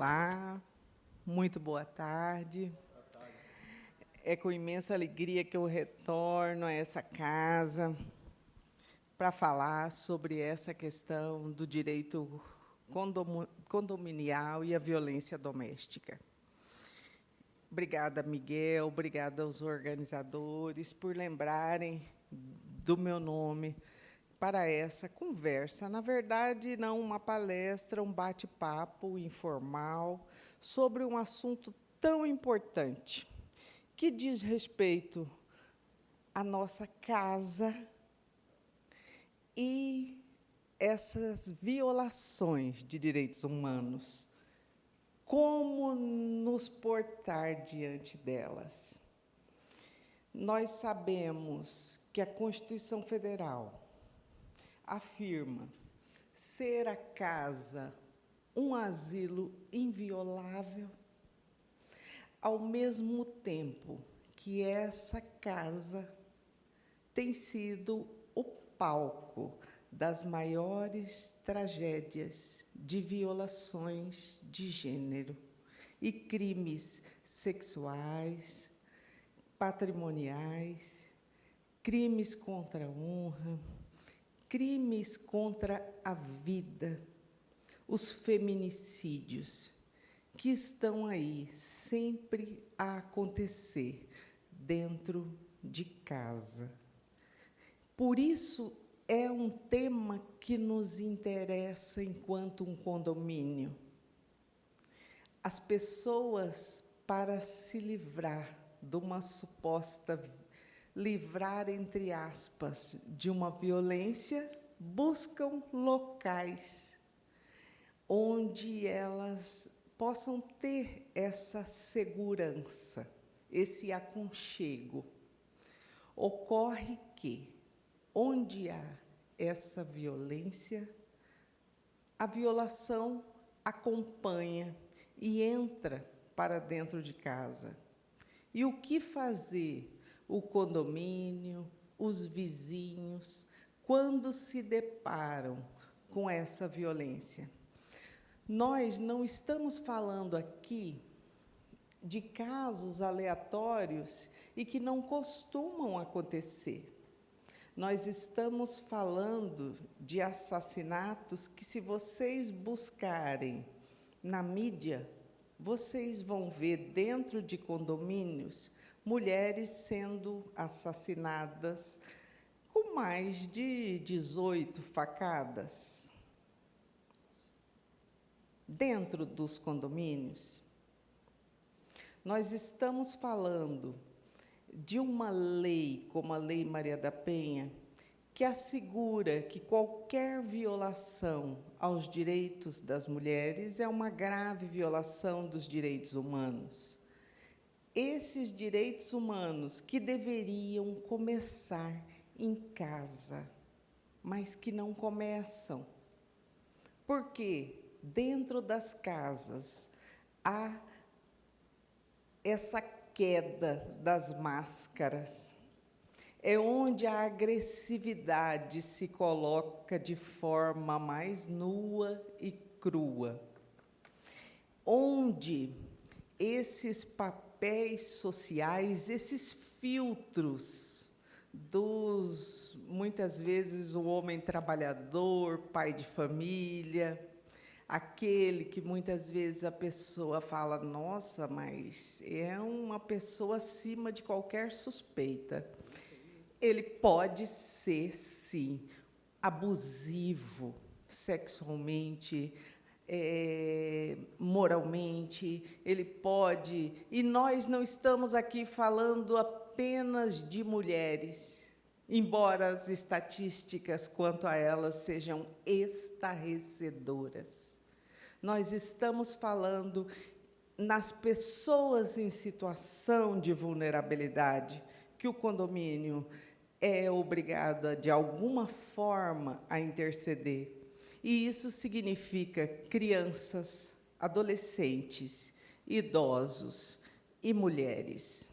Olá, muito boa tarde. Boa tarde. É com imensa alegria que eu retorno a essa casa para falar sobre essa questão do direito condominial e a violência doméstica. Obrigada, Miguel, obrigada aos organizadores por lembrarem do meu nome para essa conversa. Na verdade, não uma palestra, um bate-papo informal sobre um assunto tão importante, que diz respeito à nossa casa e essas violações de direitos humanos. Como nos portar diante delas? Nós sabemos que a Constituição Federal afirma ser a casa um asilo inviolável, ao mesmo tempo que essa casa tem sido o palco das maiores tragédias de violações de gênero e crimes sexuais, patrimoniais, crimes contra a honra, crimes contra a vida, os feminicídios, que estão aí sempre a acontecer dentro de casa. Por isso, é um tema que nos interessa enquanto um condomínio. As pessoas, para se livrar de uma suposta livrar, entre aspas, de uma violência, buscam locais onde elas possam ter essa segurança, esse aconchego. Ocorre que, onde há essa violência, a violação acompanha e entra para dentro de casa. E o que fazer o condomínio, os vizinhos, quando se deparam com essa violência? Nós não estamos falando aqui de casos aleatórios e que não costumam acontecer. Nós estamos falando de assassinatos que, se vocês buscarem na mídia, vocês vão ver dentro de condomínios mulheres sendo assassinadas com mais de 18 facadas dentro dos condomínios. Nós estamos falando de uma lei, como a Lei Maria da Penha, que assegura que qualquer violação aos direitos das mulheres é uma grave violação dos direitos humanos. Esses direitos humanos que deveriam começar em casa, mas que não começam. Porque dentro das casas há essa queda das máscaras. É onde a agressividade se coloca de forma mais nua e crua. Onde esses papéis sociais, esses filtros muitas vezes, o homem trabalhador, pai de família, aquele que muitas vezes a pessoa fala, nossa, mas é uma pessoa acima de qualquer suspeita. Ele pode ser, sim, abusivo sexualmente, moralmente, ele pode... E nós não estamos aqui falando apenas de mulheres, embora as estatísticas quanto a elas sejam estarrecedoras. Nós estamos falando nas pessoas em situação de vulnerabilidade, que o condomínio é obrigado, de alguma forma, a interceder. E isso significa crianças, adolescentes, idosos e mulheres.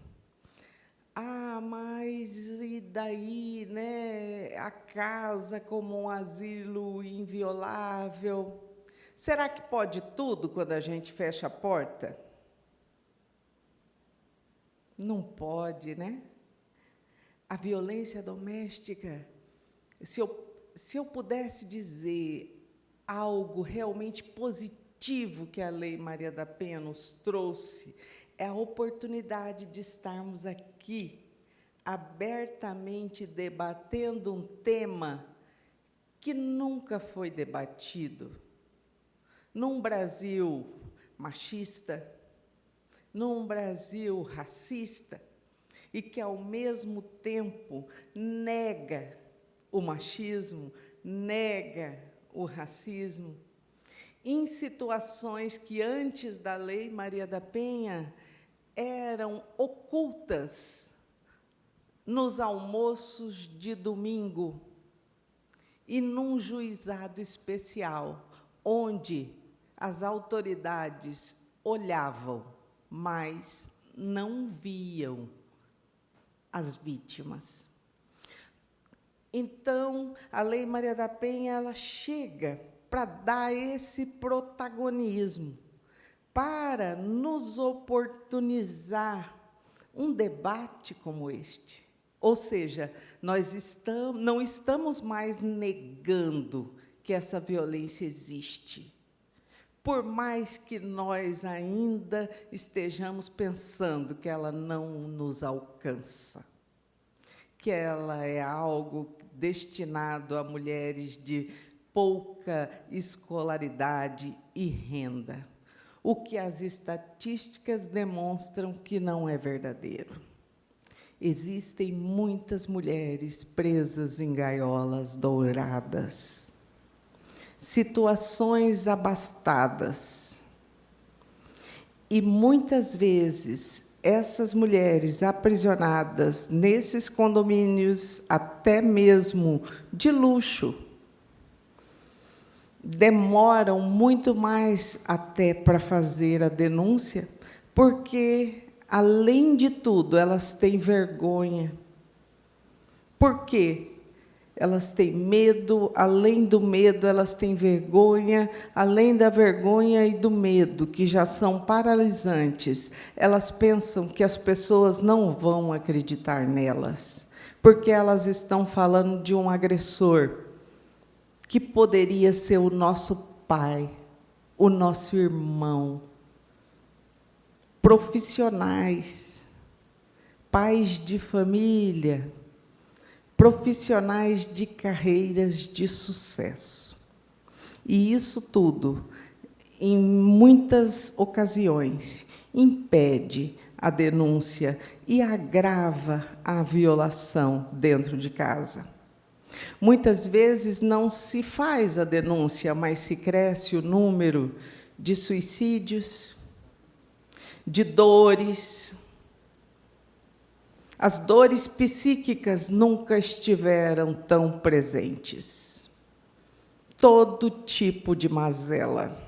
Ah, mas e daí, né? A casa como um asilo inviolável? Será que pode tudo quando a gente fecha a porta? Não pode, né? A violência doméstica, se eu pudesse dizer algo realmente positivo que a Lei Maria da Penha nos trouxe, é a oportunidade de estarmos aqui, abertamente debatendo um tema que nunca foi debatido. Num Brasil machista, num Brasil racista, e que, ao mesmo tempo, nega o machismo, nega o racismo, em situações que, antes da Lei Maria da Penha, eram ocultas nos almoços de domingo e num juizado especial, onde as autoridades olhavam, mas não viam as vítimas. Então, a Lei Maria da Penha, ela chega para dar esse protagonismo, para nos oportunizar um debate como este. Ou seja, nós não estamos mais negando que essa violência existe, por mais que nós ainda estejamos pensando que ela não nos alcança, que ela é algo destinado a mulheres de pouca escolaridade e renda, o que as estatísticas demonstram que não é verdadeiro. Existem muitas mulheres presas em gaiolas douradas, situações abastadas. E, muitas vezes, essas mulheres aprisionadas nesses condomínios, até mesmo de luxo, demoram muito mais até para fazer a denúncia, porque, além de tudo, elas têm vergonha. Por quê? Elas têm medo, além do medo, elas têm vergonha, além da vergonha e do medo, que já são paralisantes, elas pensam que as pessoas não vão acreditar nelas, porque elas estão falando de um agressor, que poderia ser o nosso pai, o nosso irmão, profissionais, pais de família, profissionais de carreiras de sucesso. E isso tudo, em muitas ocasiões, impede a denúncia e agrava a violação dentro de casa. Muitas vezes não se faz a denúncia, mas se cresce o número de suicídios, de dores. As dores psíquicas nunca estiveram tão presentes. Todo tipo de mazela,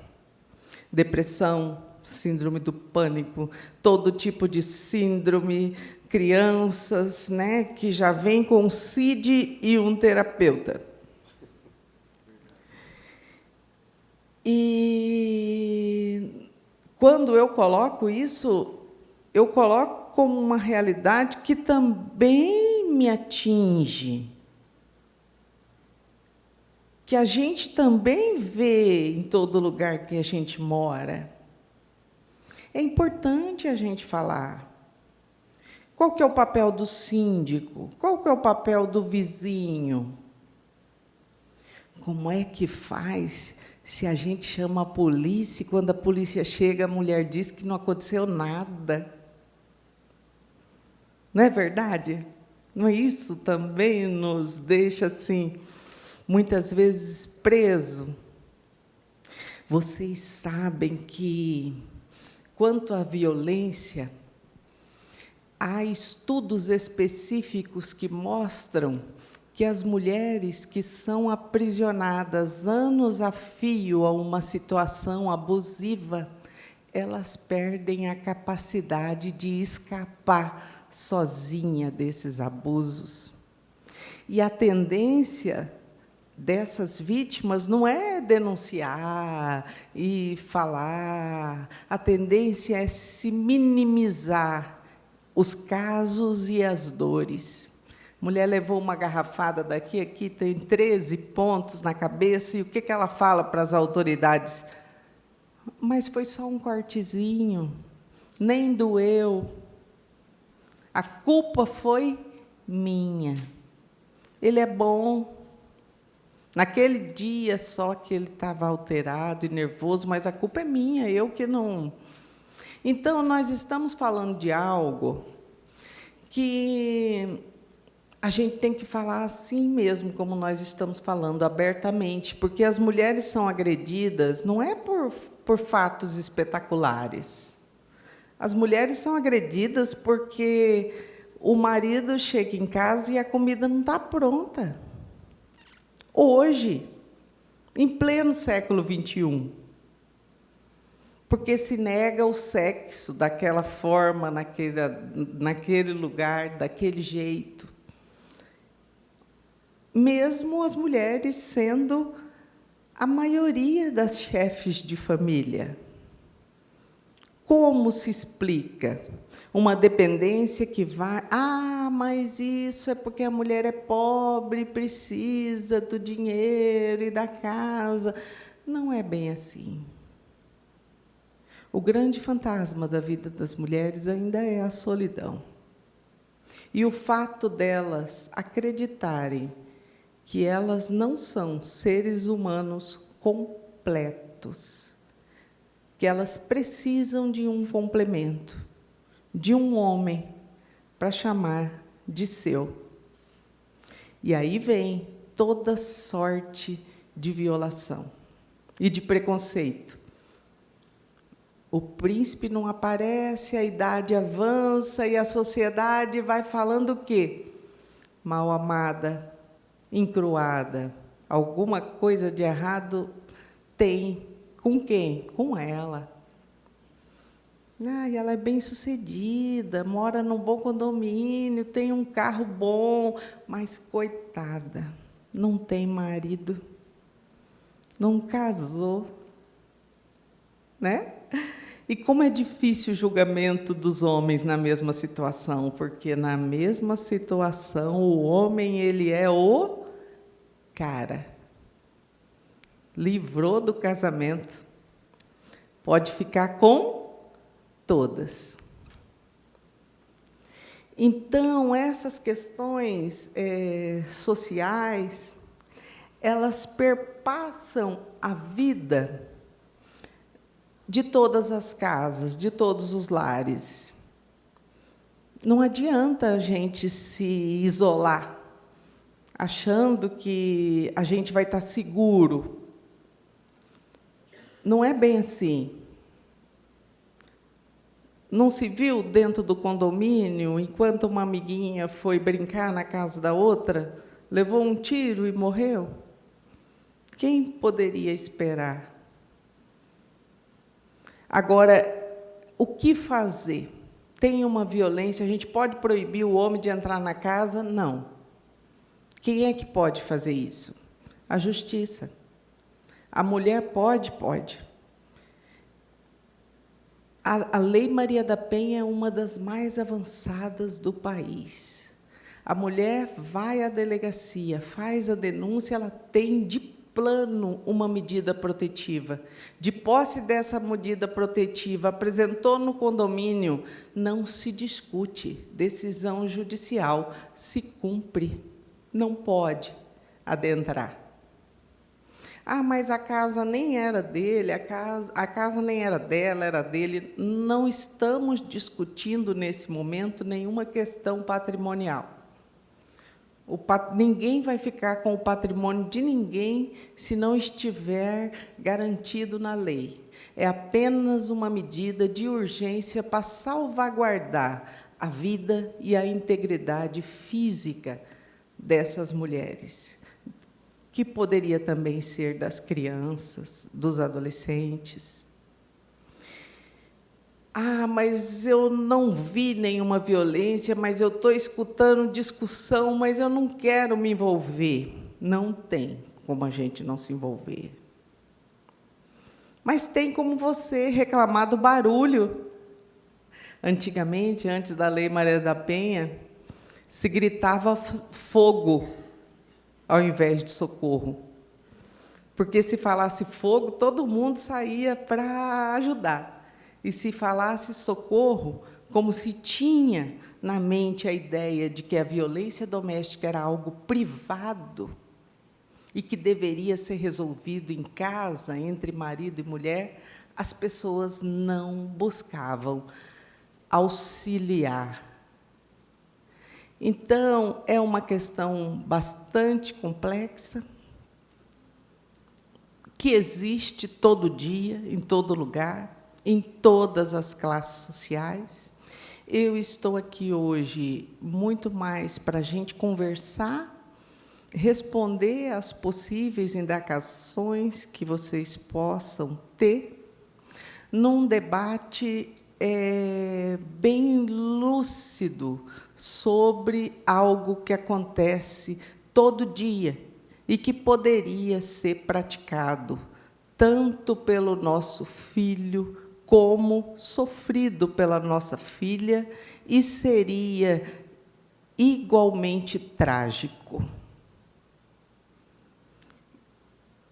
depressão, síndrome do pânico, todo tipo de síndrome, crianças, né, que já vêm com um CID e um terapeuta. E, quando eu coloco isso, eu coloco como uma realidade que também me atinge, que a gente também vê em todo lugar que a gente mora. É importante a gente falar. Qual que é o papel do síndico? Qual que é o papel do vizinho? Como é que faz se a gente chama a polícia e, quando a polícia chega, a mulher diz que não aconteceu nada? Não é verdade? Não é isso também nos deixa, assim, muitas vezes preso? Vocês sabem que, quanto à violência, há estudos específicos que mostram que as mulheres que são aprisionadas anos a fio a uma situação abusiva, elas perdem a capacidade de escapar sozinha desses abusos. E a tendência dessas vítimas não é denunciar e falar. A tendência é se minimizar os casos e as dores. Mulher levou uma garrafada daqui, aqui tem 13 pontos na cabeça, e o que ela fala para as autoridades? Mas foi só um cortezinho, nem doeu. A culpa foi minha. Ele é bom. Naquele dia só que ele estava alterado e nervoso, mas a culpa é minha, eu que não... Então, nós estamos falando de algo que a gente tem que falar assim mesmo, como nós estamos falando, abertamente, porque as mulheres são agredidas não é por fatos espetaculares. As mulheres são agredidas porque o marido chega em casa e a comida não está pronta. Hoje, em pleno século XXI, porque se nega o sexo daquela forma, naquele lugar, daquele jeito. Mesmo as mulheres sendo a maioria das chefes de família. Como se explica uma dependência que vai... Ah, mas isso é porque a mulher é pobre, precisa do dinheiro e da casa. Não é bem assim. O grande fantasma da vida das mulheres ainda é a solidão. E o fato delas acreditarem que elas não são seres humanos completos, que elas precisam de um complemento, de um homem para chamar de seu. E aí vem toda sorte de violação e de preconceito. O príncipe não aparece, a idade avança e a sociedade vai falando o quê? Mal amada, encruada, alguma coisa de errado tem. Com quem? Com ela. Ah, e ela é bem-sucedida, mora num bom condomínio, tem um carro bom, mas, coitada, não tem marido, não casou, né? E como é difícil o julgamento dos homens na mesma situação, porque, na mesma situação, o homem ele é o cara. Livrou do casamento. Pode ficar com todas. Então, essas questões sociais, elas perpassam a vida de todas as casas, de todos os lares. Não adianta a gente se isolar, achando que a gente vai estar seguro. Não é bem assim. Não se viu dentro do condomínio, enquanto uma amiguinha foi brincar na casa da outra, levou um tiro e morreu? Quem poderia esperar? Agora, o que fazer? Tem uma violência, a gente pode proibir o homem de entrar na casa? Não. Quem é que pode fazer isso? A justiça. A mulher pode? Pode. A Lei Maria da Penha é uma das mais avançadas do país. A mulher vai à delegacia, faz a denúncia, ela tem de plano uma medida protetiva. De posse dessa medida protetiva, apresentou no condomínio, não se discute, decisão judicial, se cumpre, não pode adentrar. Ah, mas a casa nem era dele, a casa nem era dela, era dele. Não estamos discutindo, nesse momento, nenhuma questão patrimonial. Ninguém vai ficar com o patrimônio de ninguém se não estiver garantido na lei. É apenas uma medida de urgência para salvaguardar a vida e a integridade física dessas mulheres, que poderia também ser das crianças, dos adolescentes. Ah, mas eu não vi nenhuma violência, mas eu estou escutando discussão, mas eu não quero me envolver. Não tem. como a gente não se envolver. Mas tem como você reclamar do barulho. Antigamente, antes da Lei Maria da Penha, se gritava fogo ao invés de socorro. Porque se falasse fogo, todo mundo saía para ajudar. E se falasse socorro, como se tinha na mente a ideia de que a violência doméstica era algo privado e que deveria ser resolvido em casa, entre marido e mulher, as pessoas não buscavam auxiliar. Então, é uma questão bastante complexa, que existe todo dia, em todo lugar, em todas as classes sociais. Eu estou aqui hoje muito mais para a gente conversar, responder às possíveis indagações que vocês possam ter, num debate bem lúcido sobre algo que acontece todo dia e que poderia ser praticado tanto pelo nosso filho como sofrido pela nossa filha, e seria igualmente trágico.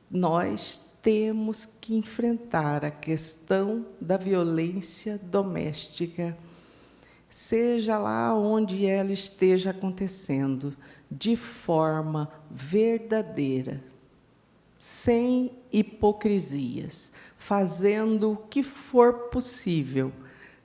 Nós temos que enfrentar a questão da violência doméstica, seja lá onde ela esteja acontecendo, de forma verdadeira, sem hipocrisias, fazendo o que for possível,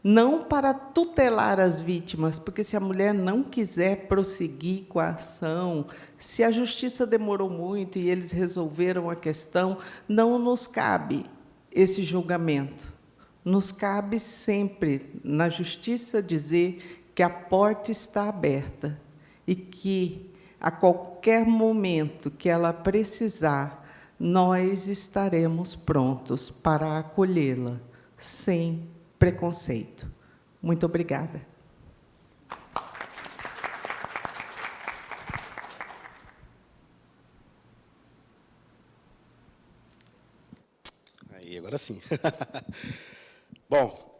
não para tutelar as vítimas, porque se a mulher não quiser prosseguir com a ação, se a justiça demorou muito e eles resolveram a questão, não nos cabe esse julgamento. Nos cabe sempre, na justiça, dizer que a porta está aberta e que, a qualquer momento que ela precisar, nós estaremos prontos para acolhê-la, sem preconceito. Muito obrigada. Aí, agora sim. Bom,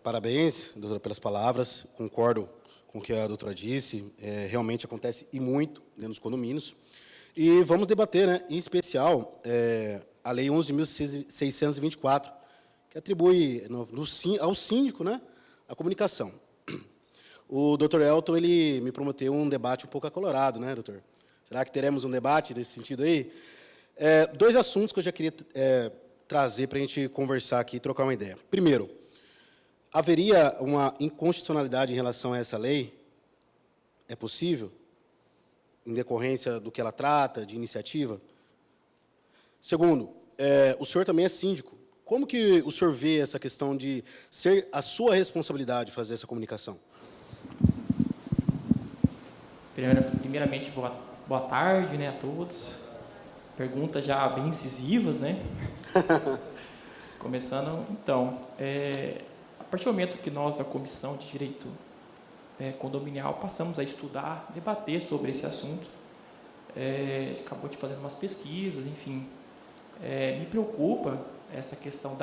parabéns, doutora, pelas palavras. Concordo com o que a doutora disse. Realmente acontece e muito dentro dos condomínios. E vamos debater, né, em especial, a Lei 11.624, que atribui ao síndico, né, a comunicação. O doutor Elton, ele me prometeu um debate um pouco acolorado, né, doutor? Será que teremos um debate nesse sentido aí? Dois assuntos que eu já queria trazer para a gente conversar aqui e trocar uma ideia. Primeiro, haveria uma inconstitucionalidade em relação a essa lei? É possível? Em decorrência do que ela trata, de iniciativa? Segundo, o senhor também é síndico. Como que o senhor vê essa questão de ser a sua responsabilidade fazer essa comunicação? Primeiramente, boa tarde, né, a todos. Perguntas já bem incisivas, né? Começando, então, a partir do momento que nós, da Comissão de Direito Condominial, passamos a estudar, debater sobre esse assunto, acabou de fazer umas pesquisas, enfim, me preocupa essa questão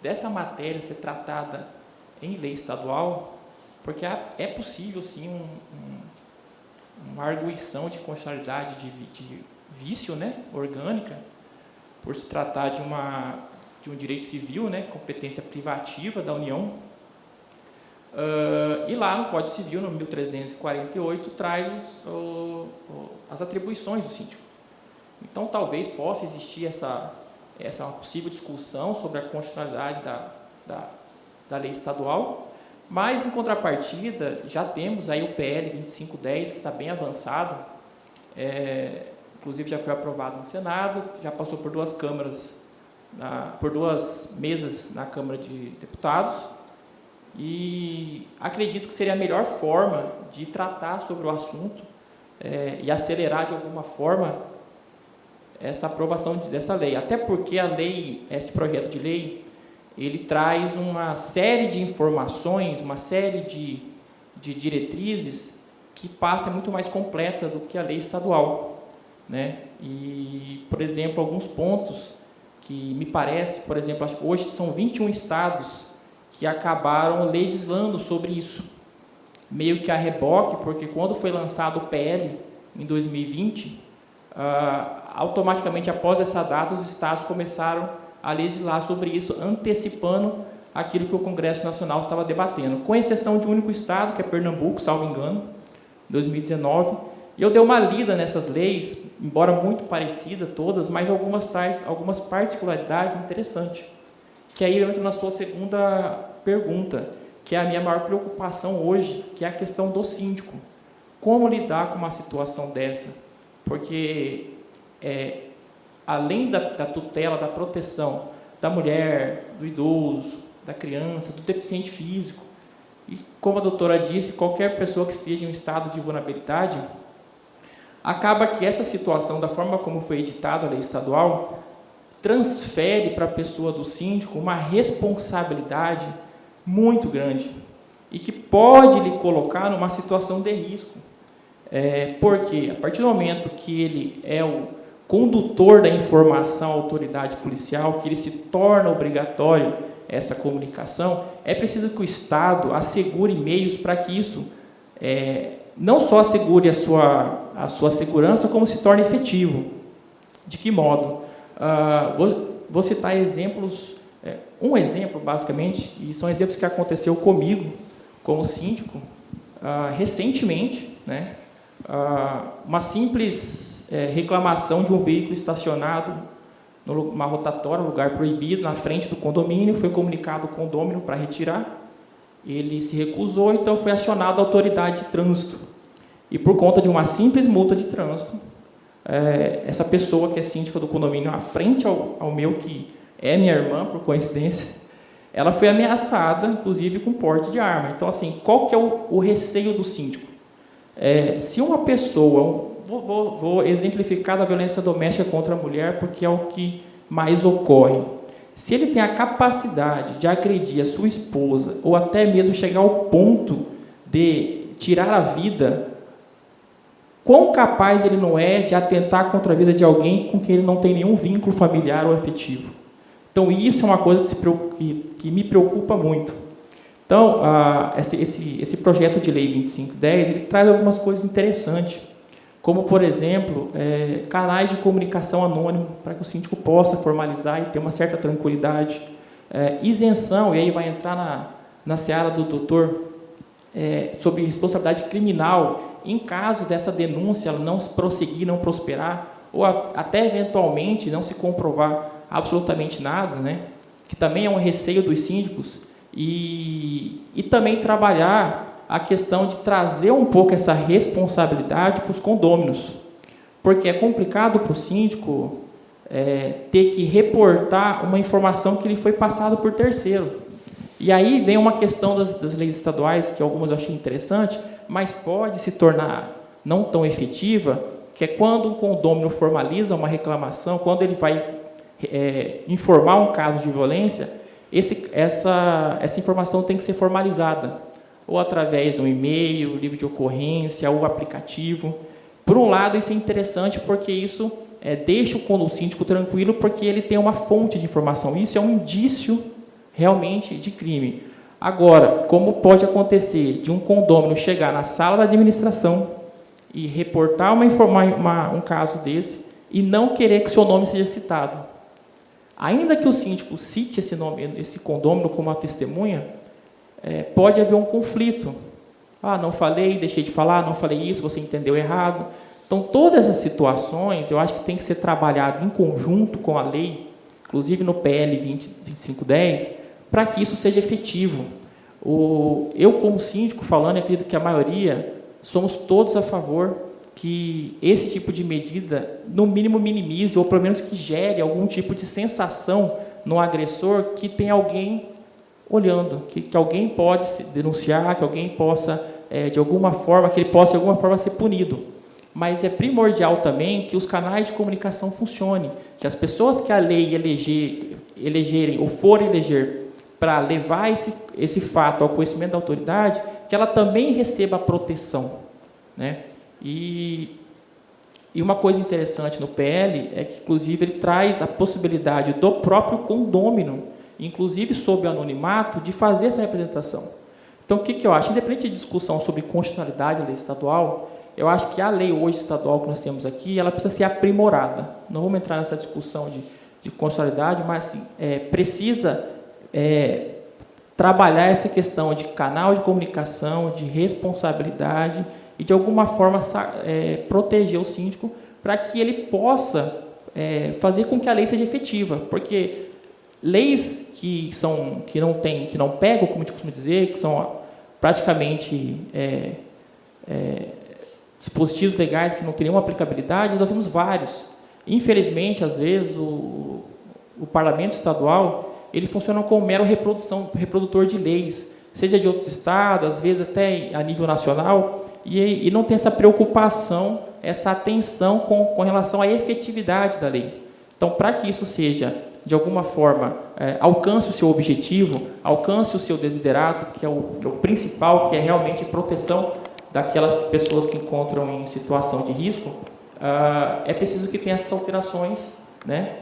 dessa matéria ser tratada em lei estadual, porque é possível, sim, uma arguição de constitucionalidade de vício, né, orgânica, por se tratar de um direito civil, né, competência privativa da União. E lá no Código Civil, no 1348, traz as atribuições do síndico. Então, talvez possa existir essa uma possível discussão sobre a constitucionalidade da lei estadual, mas, em contrapartida, já temos aí o PL 2510, que está bem avançado, inclusive já foi aprovado no Senado, já passou por duas câmaras, por duas mesas na Câmara de Deputados, e acredito que seria a melhor forma de tratar sobre o assunto e acelerar, de alguma forma, essa aprovação dessa lei. Até porque esse projeto de lei, ele traz uma série de informações, uma série de diretrizes que passa muito mais completa do que a lei estadual. né? E, por exemplo, alguns pontos que me parece, por exemplo, acho que hoje são 21 estados que acabaram legislando sobre isso, meio que a reboque, porque quando foi lançado o PL em 2020, automaticamente após essa data os estados começaram a legislar sobre isso, antecipando aquilo que o Congresso Nacional estava debatendo, com exceção de um único estado, que é Pernambuco, salvo engano, 2019. E eu dei uma lida nessas leis, embora muito parecidas todas, mas algumas traz algumas particularidades interessantes, que aí eu entro na sua segunda pergunta, que é a minha maior preocupação hoje, que é a questão do síndico. Como lidar com uma situação dessa? Porque, além da tutela, da proteção da mulher, do idoso, da criança, do deficiente físico, e como a doutora disse, qualquer pessoa que esteja em um estado de vulnerabilidade, acaba que essa situação, da forma como foi editada a lei estadual, transfere para a pessoa do síndico uma responsabilidade muito grande e que pode lhe colocar numa situação de risco. Porque, a partir do momento que ele é o condutor da informação à autoridade policial, que ele se torna obrigatório essa comunicação, é preciso que o Estado assegure meios para que isso não só assegure a sua segurança, como se torne efetivo. De que modo? Vou citar exemplos, um exemplo, basicamente, e são exemplos que aconteceu comigo, como síndico, recentemente, né? Uma simples reclamação de um veículo estacionado numa rotatória, um lugar proibido, na frente do condomínio, foi comunicado ao condômino para retirar, ele se recusou, então foi acionada a autoridade de trânsito. E por conta de uma simples multa de trânsito, essa pessoa que é síndica do condomínio, à frente ao meu, que é minha irmã, por coincidência, ela foi ameaçada, inclusive, com porte de arma. Então, assim, qual que é o receio do síndico? Se uma pessoa, vou exemplificar da violência doméstica contra a mulher, porque é o que mais ocorre. Se ele tem a capacidade de agredir a sua esposa, ou até mesmo chegar ao ponto de tirar a vida, quão capaz ele não é de atentar contra a vida de alguém com quem ele não tem nenhum vínculo familiar ou afetivo? Então, isso é uma coisa que me preocupa muito. Então, esse projeto de lei 2510, ele traz algumas coisas interessantes, como, por exemplo, canais de comunicação anônimo, para que o síndico possa formalizar e ter uma certa tranquilidade, isenção, e aí vai entrar na seara do doutor, sobre responsabilidade criminal, em caso dessa denúncia ela não prosseguir, não prosperar, ou até eventualmente não se comprovar absolutamente nada, né? Que também é um receio dos síndicos, e também trabalhar a questão de trazer um pouco essa responsabilidade para os condôminos, porque é complicado para o síndico ter que reportar uma informação que lhe foi passada por terceiro. E aí vem uma questão das leis estaduais, que algumas eu achei interessante, mas pode se tornar não tão efetiva, que é quando o condômino formaliza uma reclamação, quando ele vai informar um caso de violência, essa informação tem que ser formalizada, ou através de um e-mail, livro de ocorrência, ou aplicativo. Por um lado, isso é interessante, porque isso deixa o síndico tranquilo, porque ele tem uma fonte de informação. Isso é um indício, realmente, de crime. Agora, como pode acontecer de um condômino chegar na sala da administração e reportar um caso desse e não querer que seu nome seja citado? Ainda que o síndico cite esse condômino como uma testemunha, pode haver um conflito. Não falei, deixei de falar, não falei isso, você entendeu errado. Então, todas essas situações, eu acho que tem que ser trabalhado em conjunto com a lei, inclusive no PL 2510, para que isso seja efetivo. Eu, como síndico, falando, acredito que a maioria, somos todos a favor que esse tipo de medida, no mínimo, minimize, ou pelo menos que gere algum tipo de sensação no agressor, que tem alguém olhando, que alguém pode se denunciar, que alguém possa, de alguma forma, que ele possa, de alguma forma, ser punido. Mas é primordial também que os canais de comunicação funcionem, que as pessoas que a lei elegerem ou forem eleger para levar esse fato ao conhecimento da autoridade, que ela também receba a proteção, né? E E uma coisa interessante no PL é que, inclusive, ele traz a possibilidade do próprio condômino, inclusive sob anonimato, de fazer essa representação. Então, o que eu acho? Independente de discussão sobre constitucionalidade da lei estadual, eu acho que a lei hoje estadual que nós temos aqui, ela precisa ser aprimorada. Não vamos entrar nessa discussão de constitucionalidade, mas assim, precisa trabalhar essa questão de canal de comunicação, de responsabilidade e, de alguma forma, proteger o síndico para que ele possa fazer com que a lei seja efetiva. Porque leis que não pegam, como a gente costuma dizer, que são praticamente dispositivos legais que não têm nenhuma aplicabilidade, nós temos vários. Infelizmente, às vezes, o parlamento estadual ele funciona como mero reprodutor de leis, seja de outros estados, às vezes até a nível nacional, e não tem essa preocupação, essa atenção com relação à efetividade da lei. Então, para que isso seja, de alguma forma, alcance o seu objetivo, alcance o seu desiderato, que é o principal, que é realmente a proteção daquelas pessoas que encontram em situação de risco, é preciso que tenha essas alterações, né?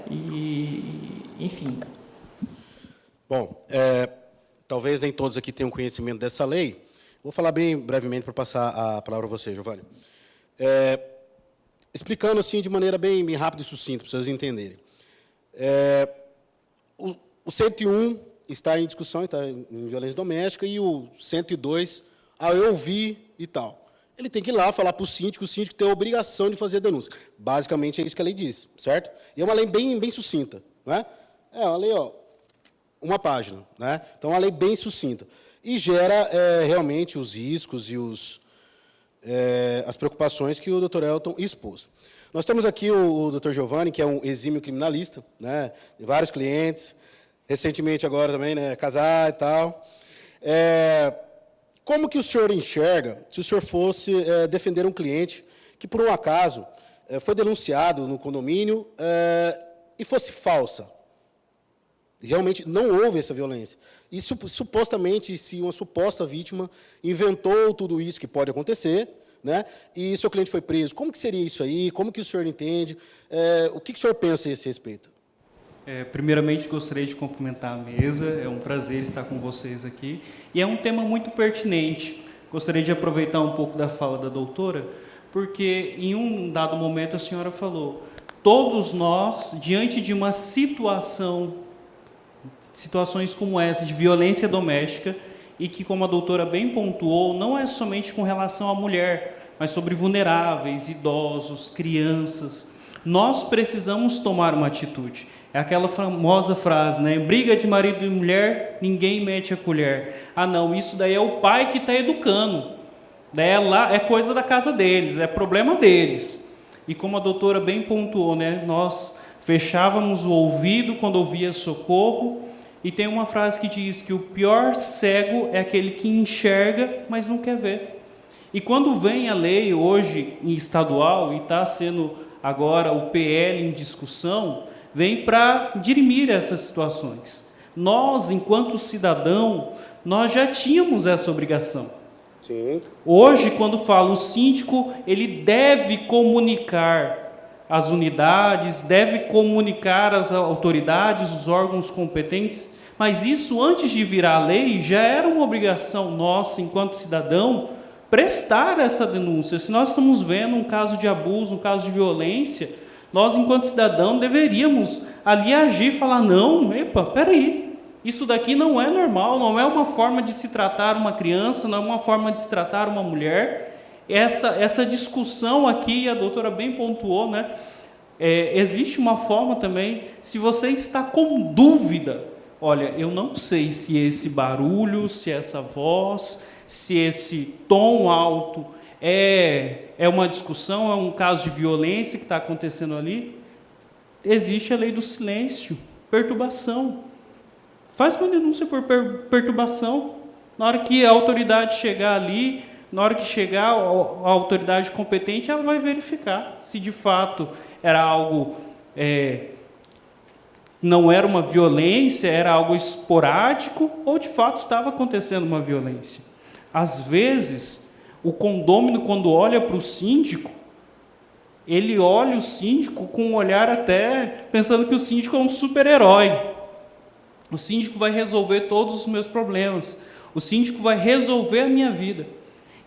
Enfim. Bom, talvez nem todos aqui tenham conhecimento dessa lei. Vou falar bem brevemente para passar a palavra a você, Giovanni. Explicando assim de maneira bem rápida e sucinta, para vocês entenderem. O 101 está em discussão, está em violência doméstica, e o 102, eu vi e tal. Ele tem que ir lá falar para o síndico tem a obrigação de fazer a denúncia. Basicamente, é isso que a lei diz, certo? E é uma lei bem sucinta. Né? É uma lei, uma página. Né? Então, é uma lei bem sucinta. E gera realmente os riscos e as preocupações que o doutor Elton expôs. Nós temos aqui o doutor Giovanni, que é um exímio criminalista, né? De vários clientes, recentemente agora também, né? Casar e tal. Como que o senhor enxerga se o senhor fosse defender um cliente que, por um acaso, foi denunciado no condomínio e fosse falsa? Realmente não houve essa violência. E, supostamente, se uma suposta vítima inventou tudo isso que pode acontecer, né, e seu cliente foi preso, como que seria isso aí? Como que o senhor entende? O que o senhor pensa a esse respeito? Primeiramente, gostaria de cumprimentar a mesa, é um prazer estar com vocês aqui, e é um tema muito pertinente. Gostaria de aproveitar um pouco da fala da doutora, porque em um dado momento a senhora falou, todos nós, diante de uma situações como essa, de violência doméstica, e que, como a doutora bem pontuou, não é somente com relação à mulher, mas sobre vulneráveis, idosos, crianças, nós precisamos tomar uma atitude. É aquela famosa frase, né? Briga de marido e mulher, ninguém mete a colher. Ah, não, isso daí é o pai que está educando. É coisa da casa deles, é problema deles. E como a doutora bem pontuou, né? Nós fechávamos o ouvido quando ouvia socorro. E tem uma frase que diz que o pior cego é aquele que enxerga, mas não quer ver. E quando vem a lei hoje em estadual, e está sendo agora o PL em discussão, vem para dirimir essas situações. Nós, enquanto cidadão, nós já tínhamos essa obrigação. Sim. Hoje, quando fala o síndico, ele deve comunicar as unidades, deve comunicar as autoridades, os órgãos competentes, mas isso, antes de virar lei, já era uma obrigação nossa, enquanto cidadão, prestar essa denúncia. Se nós estamos vendo um caso de abuso, um caso de violência, nós, enquanto cidadão, deveríamos ali agir e falar, não, peraí, isso daqui não é normal, não é uma forma de se tratar uma criança, não é uma forma de se tratar uma mulher. Essa discussão aqui, a doutora bem pontuou, né? Existe uma forma também, se você está com dúvida, olha, eu não sei se esse barulho, se essa voz, se esse tom alto é uma discussão, é um caso de violência que está acontecendo ali, existe a lei do silêncio, perturbação. Faz uma denúncia por perturbação. Na hora que a autoridade chegar ali, na hora que chegar a autoridade competente, ela vai verificar se de fato era algo, não era uma violência, era algo esporádico, ou de fato estava acontecendo uma violência. Às vezes, o condômino, quando olha para o síndico, ele olha o síndico com um olhar até pensando que o síndico é um super-herói. O síndico vai resolver todos os meus problemas. O síndico vai resolver a minha vida.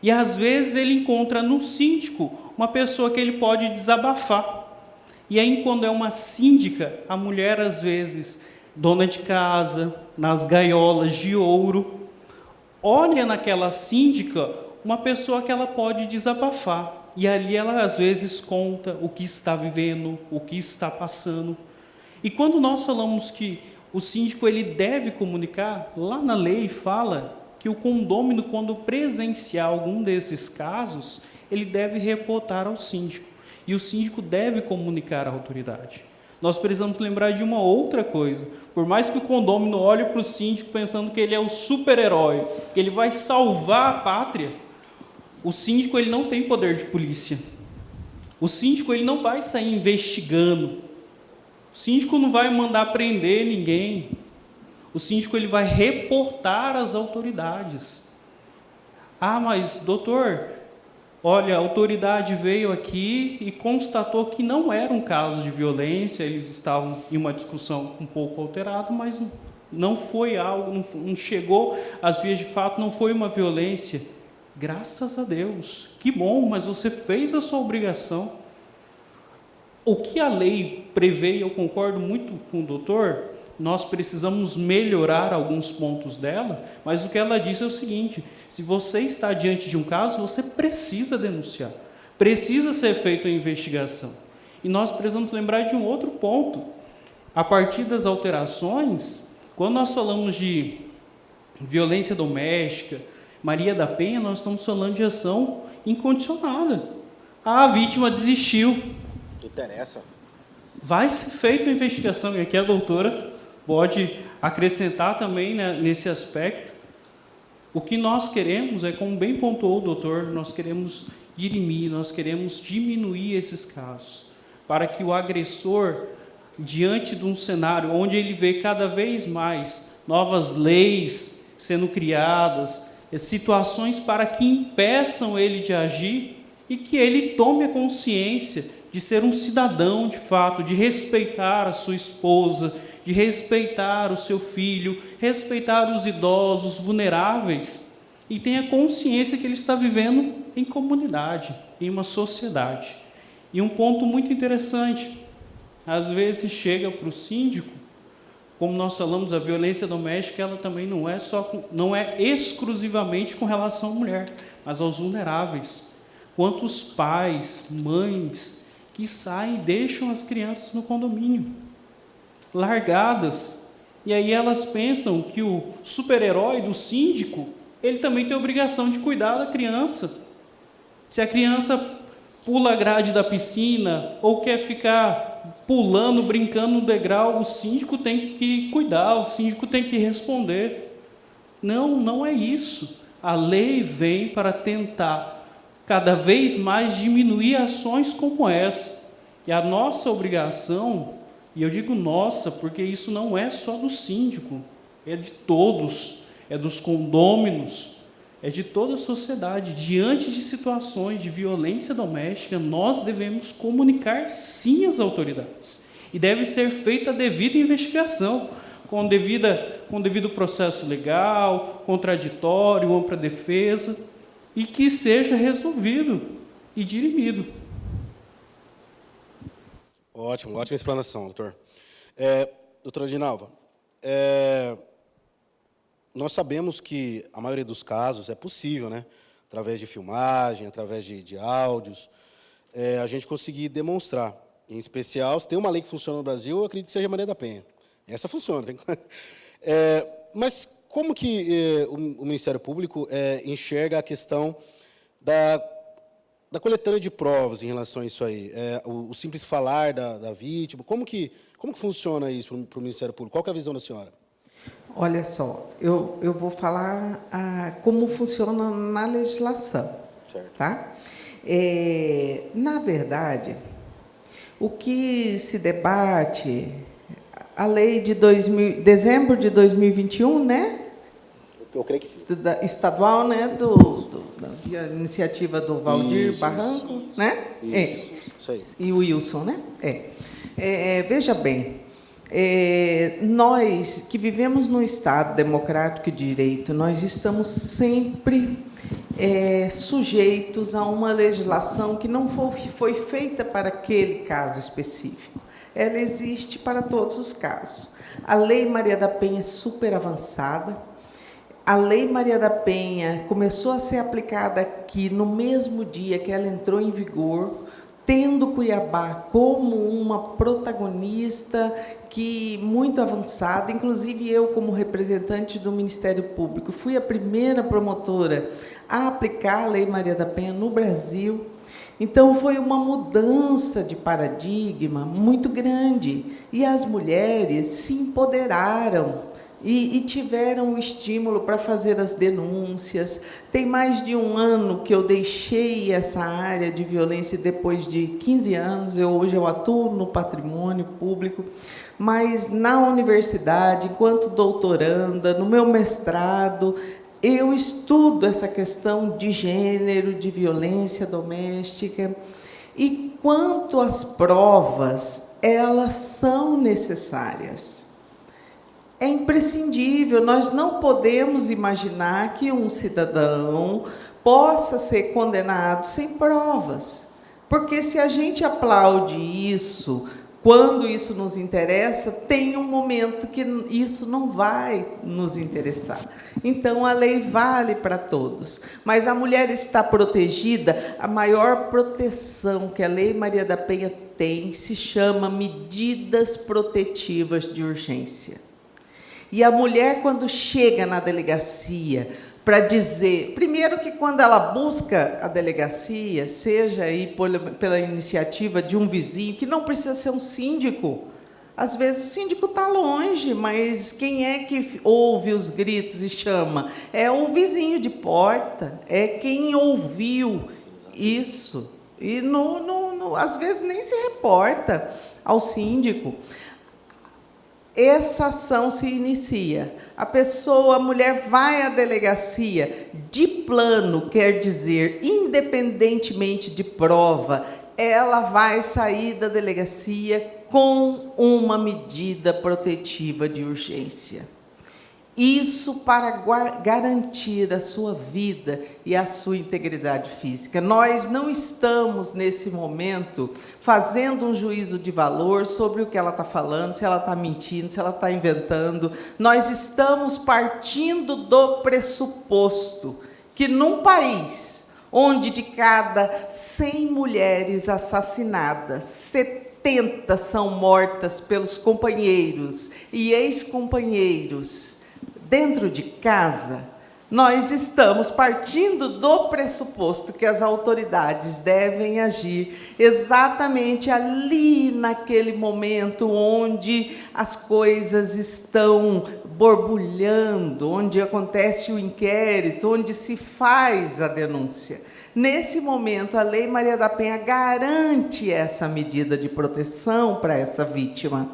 E às vezes ele encontra no síndico uma pessoa que ele pode desabafar. E aí, quando é uma síndica, a mulher, às vezes, dona de casa, nas gaiolas de ouro, olha naquela síndica uma pessoa que ela pode desabafar. E ali ela, às vezes, conta o que está vivendo, o que está passando. E quando nós falamos que o síndico ele deve comunicar, lá na lei fala que o condômino, quando presenciar algum desses casos, ele deve reportar ao síndico. E o síndico deve comunicar à autoridade. Nós precisamos lembrar de uma outra coisa. Por mais que o condômino olhe para o síndico pensando que ele é o super-herói, que ele vai salvar a pátria, o síndico ele não tem poder de polícia. O síndico ele não vai sair investigando. O síndico não vai mandar prender ninguém. O síndico ele vai reportar às autoridades. Ah, mas doutor, olha, a autoridade veio aqui e constatou que não era um caso de violência, eles estavam em uma discussão um pouco alterada, mas não foi algo, não chegou às vias de fato, não foi uma violência. Graças a Deus, que bom, mas você fez a sua obrigação. O que a lei prevê, e eu concordo muito com o doutor, nós precisamos melhorar alguns pontos dela, mas o que ela diz é o seguinte: se você está diante de um caso, você precisa denunciar, precisa ser feita a investigação. E nós precisamos lembrar de um outro ponto. A partir das alterações, quando nós falamos de violência doméstica, Maria da Penha, nós estamos falando de ação incondicionada. A vítima desistiu. Não interessa. Vai ser feita a investigação, e aqui a doutora pode acrescentar também, né, nesse aspecto. O que nós queremos é, como bem pontuou o doutor, nós queremos dirimir, nós queremos diminuir esses casos, para que o agressor, diante de um cenário onde ele vê cada vez mais novas leis sendo criadas, situações para que impeçam ele de agir, e que ele tome a consciência de ser um cidadão de fato, de respeitar a sua esposa, de respeitar o seu filho, respeitar os idosos, vulneráveis, e tenha consciência que ele está vivendo em comunidade, em uma sociedade. E um ponto muito interessante, às vezes chega para o síndico, como nós falamos, a violência doméstica, ela também não é exclusivamente com relação à mulher, mas aos vulneráveis. Quantos pais, mães, que saem e deixam as crianças no condomínio, largadas, e aí elas pensam que o super-herói do síndico, ele também tem a obrigação de cuidar da criança. Se a criança pula a grade da piscina, ou quer ficar pulando, brincando no degrau, o síndico tem que cuidar, o síndico tem que responder. Não, não é isso. A lei vem para tentar cada vez mais diminuir ações como essa. E a nossa obrigação, e eu digo nossa, porque isso não é só do síndico, é de todos, é dos condôminos, é de toda a sociedade. Diante de situações de violência doméstica, nós devemos comunicar sim às autoridades. E deve ser feita a devida investigação, com devido processo legal, contraditório, ampla defesa, e que seja resolvido e dirimido. Ótimo, ótima explanação, doutor. Doutora Dinalva, nós sabemos que a maioria dos casos é possível, né, através de filmagem, através de áudios, a gente conseguir demonstrar. Em especial, se tem uma lei que funciona no Brasil, eu acredito que seja a Maria da Penha. Essa funciona. Mas como que o Ministério Público enxerga a questão da coletânea de provas em relação a isso aí? O simples falar da vítima, como que funciona isso para o Ministério Público? Qual que é a visão da senhora? Olha só, eu vou falar como funciona na legislação. Certo. Tá? Na verdade, o que se debate, a lei de dezembro de 2021, né? Eu creio que sim. Estadual, né, do de iniciativa do Valdir Barranco, né? Isso aí. E o Wilson, né? Veja bem, nós que vivemos num Estado democrático e de direito, nós estamos sempre sujeitos a uma legislação que não foi feita para aquele caso específico. Ela existe para todos os casos. A Lei Maria da Penha é super avançada. A Lei Maria da Penha começou a ser aplicada aqui no mesmo dia que ela entrou em vigor, tendo Cuiabá como uma protagonista muito avançada. Inclusive, eu, como representante do Ministério Público, fui a primeira promotora a aplicar a Lei Maria da Penha no Brasil. Então, foi uma mudança de paradigma muito grande. E as mulheres se empoderaram e tiveram o estímulo para fazer as denúncias. Tem mais de 1 ano que eu deixei essa área de violência, depois de 15 anos, hoje eu atuo no patrimônio público, mas na universidade, enquanto doutoranda, no meu mestrado, eu estudo essa questão de gênero, de violência doméstica, e quanto às provas, elas são necessárias. É imprescindível, nós não podemos imaginar que um cidadão possa ser condenado sem provas, porque se a gente aplaude isso, quando isso nos interessa, tem um momento que isso não vai nos interessar. Então, a lei vale para todos, mas a mulher está protegida. A maior proteção que a Lei Maria da Penha tem se chama medidas protetivas de urgência. E a mulher, quando chega na delegacia para dizer, primeiro que quando ela busca a delegacia, seja aí pela iniciativa de um vizinho, que não precisa ser um síndico, às vezes o síndico está longe, mas quem é que ouve os gritos e chama? É o vizinho de porta, é quem ouviu isso, e às vezes nem se reporta ao síndico. Essa ação se inicia. A mulher vai à delegacia, de plano, quer dizer, independentemente de prova, ela vai sair da delegacia com uma medida protetiva de urgência. Isso para garantir a sua vida e a sua integridade física. Nós não estamos, nesse momento, fazendo um juízo de valor sobre o que ela está falando, se ela está mentindo, se ela está inventando. Nós estamos partindo do pressuposto que, num país onde de cada 100 mulheres assassinadas, 70 são mortas pelos companheiros e ex-companheiros, dentro de casa, nós estamos partindo do pressuposto que as autoridades devem agir exatamente ali, naquele momento onde as coisas estão borbulhando, onde acontece o inquérito, onde se faz a denúncia. Nesse momento, a Lei Maria da Penha garante essa medida de proteção para essa vítima.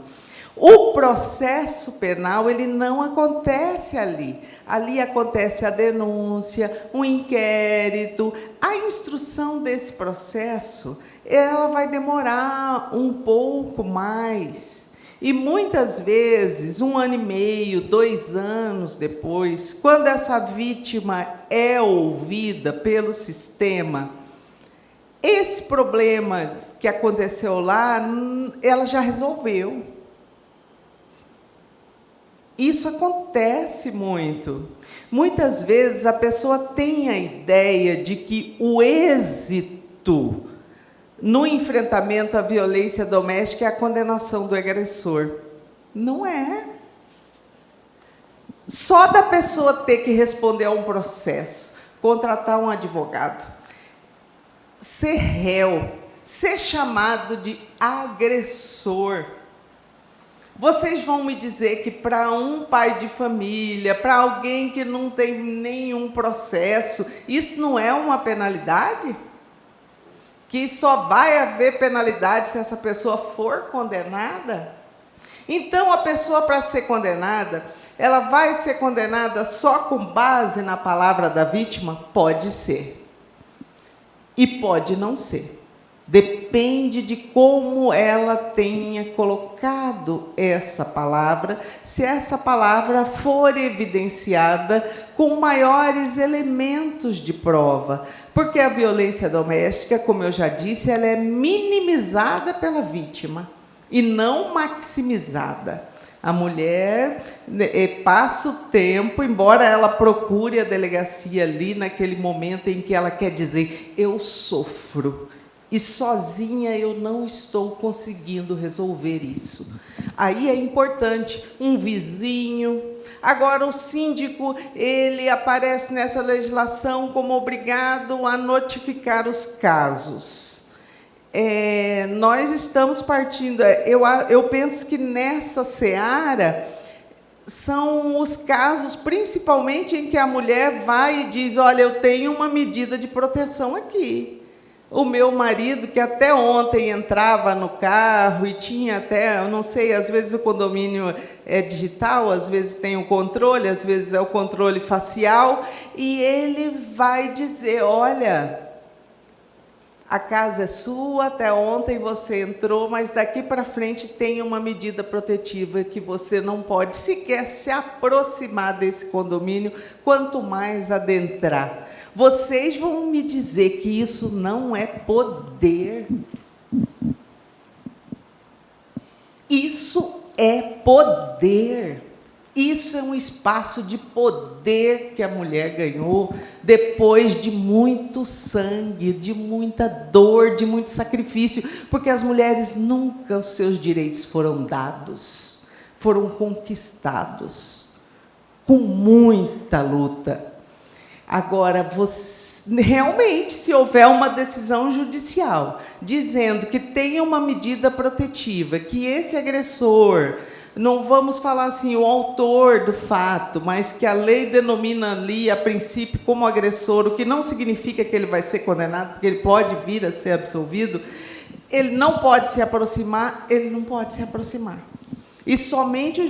O processo penal, ele não acontece ali. Ali acontece a denúncia, o inquérito. A instrução desse processo, ela vai demorar um pouco mais. E, muitas vezes, 1 ano e meio, 2 anos depois, quando essa vítima é ouvida pelo sistema, esse problema que aconteceu lá, ela já resolveu. Isso acontece muito. Muitas vezes a pessoa tem a ideia de que o êxito no enfrentamento à violência doméstica é a condenação do agressor. Não é. Só da pessoa ter que responder a um processo, contratar um advogado, ser réu, ser chamado de agressor. Vocês vão me dizer que para um pai de família, para alguém que não tem nenhum processo, isso não é uma penalidade? Que só vai haver penalidade se essa pessoa for condenada? Então, a pessoa, para ser condenada, ela vai ser condenada só com base na palavra da vítima? Pode ser. E pode não ser. Depende de como ela tenha colocado essa palavra, se essa palavra for evidenciada com maiores elementos de prova. Porque a violência doméstica, como eu já disse, ela é minimizada pela vítima e não maximizada. A mulher passa o tempo, embora ela procure a delegacia ali naquele momento em que ela quer dizer, eu sofro, e sozinha eu não estou conseguindo resolver isso. Aí é importante um vizinho. Agora, o síndico, ele aparece nessa legislação como obrigado a notificar os casos. Nós estamos partindo... Eu penso que nessa seara são os casos, principalmente, em que a mulher vai e diz, olha, eu tenho uma medida de proteção aqui. O meu marido, que até ontem entrava no carro e tinha até, eu não sei, às vezes o condomínio é digital, às vezes tem o controle, às vezes é o controle facial, e ele vai dizer, olha, a casa é sua, até ontem você entrou, mas daqui para frente tem uma medida protetiva que você não pode sequer se aproximar desse condomínio, quanto mais adentrar. Vocês vão me dizer que isso não é poder? Isso é poder. Isso é um espaço de poder que a mulher ganhou depois de muito sangue, de muita dor, de muito sacrifício, porque as mulheres nunca os seus direitos foram dados, foram conquistados, com muita luta. Agora, realmente, se houver uma decisão judicial dizendo que tem uma medida protetiva, que esse agressor, não vamos falar assim, o autor do fato, mas que a lei denomina ali, a princípio, como agressor, o que não significa que ele vai ser condenado, porque ele pode vir a ser absolvido, ele não pode se aproximar, ele não pode se aproximar. E somente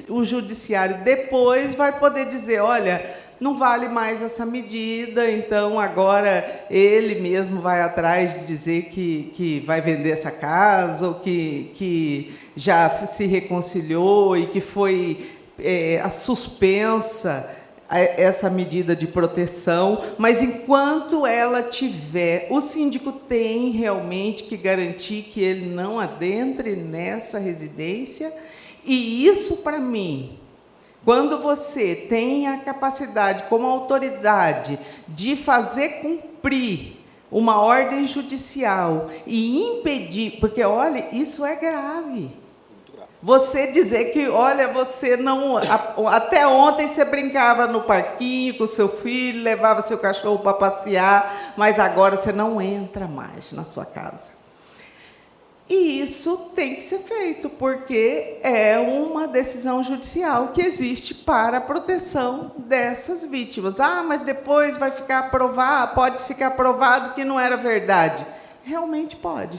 o judiciário depois vai poder dizer, olha, não vale mais essa medida, então agora ele mesmo vai atrás de dizer que vai vender essa casa, ou que já se reconciliou e que foi suspensa essa medida de proteção, mas enquanto ela tiver, o síndico tem realmente que garantir que ele não adentre nessa residência, e isso, para mim, quando você tem a capacidade, como autoridade, de fazer cumprir uma ordem judicial e impedir, porque, olha, isso é grave. Você dizer que, olha, você não... Até ontem você brincava no parquinho com o seu filho, levava seu cachorro para passear, mas agora você não entra mais na sua casa. E isso tem que ser feito, porque é uma decisão judicial que existe para a proteção dessas vítimas. Ah, mas depois vai ficar provado, pode ficar provado que não era verdade. Realmente pode.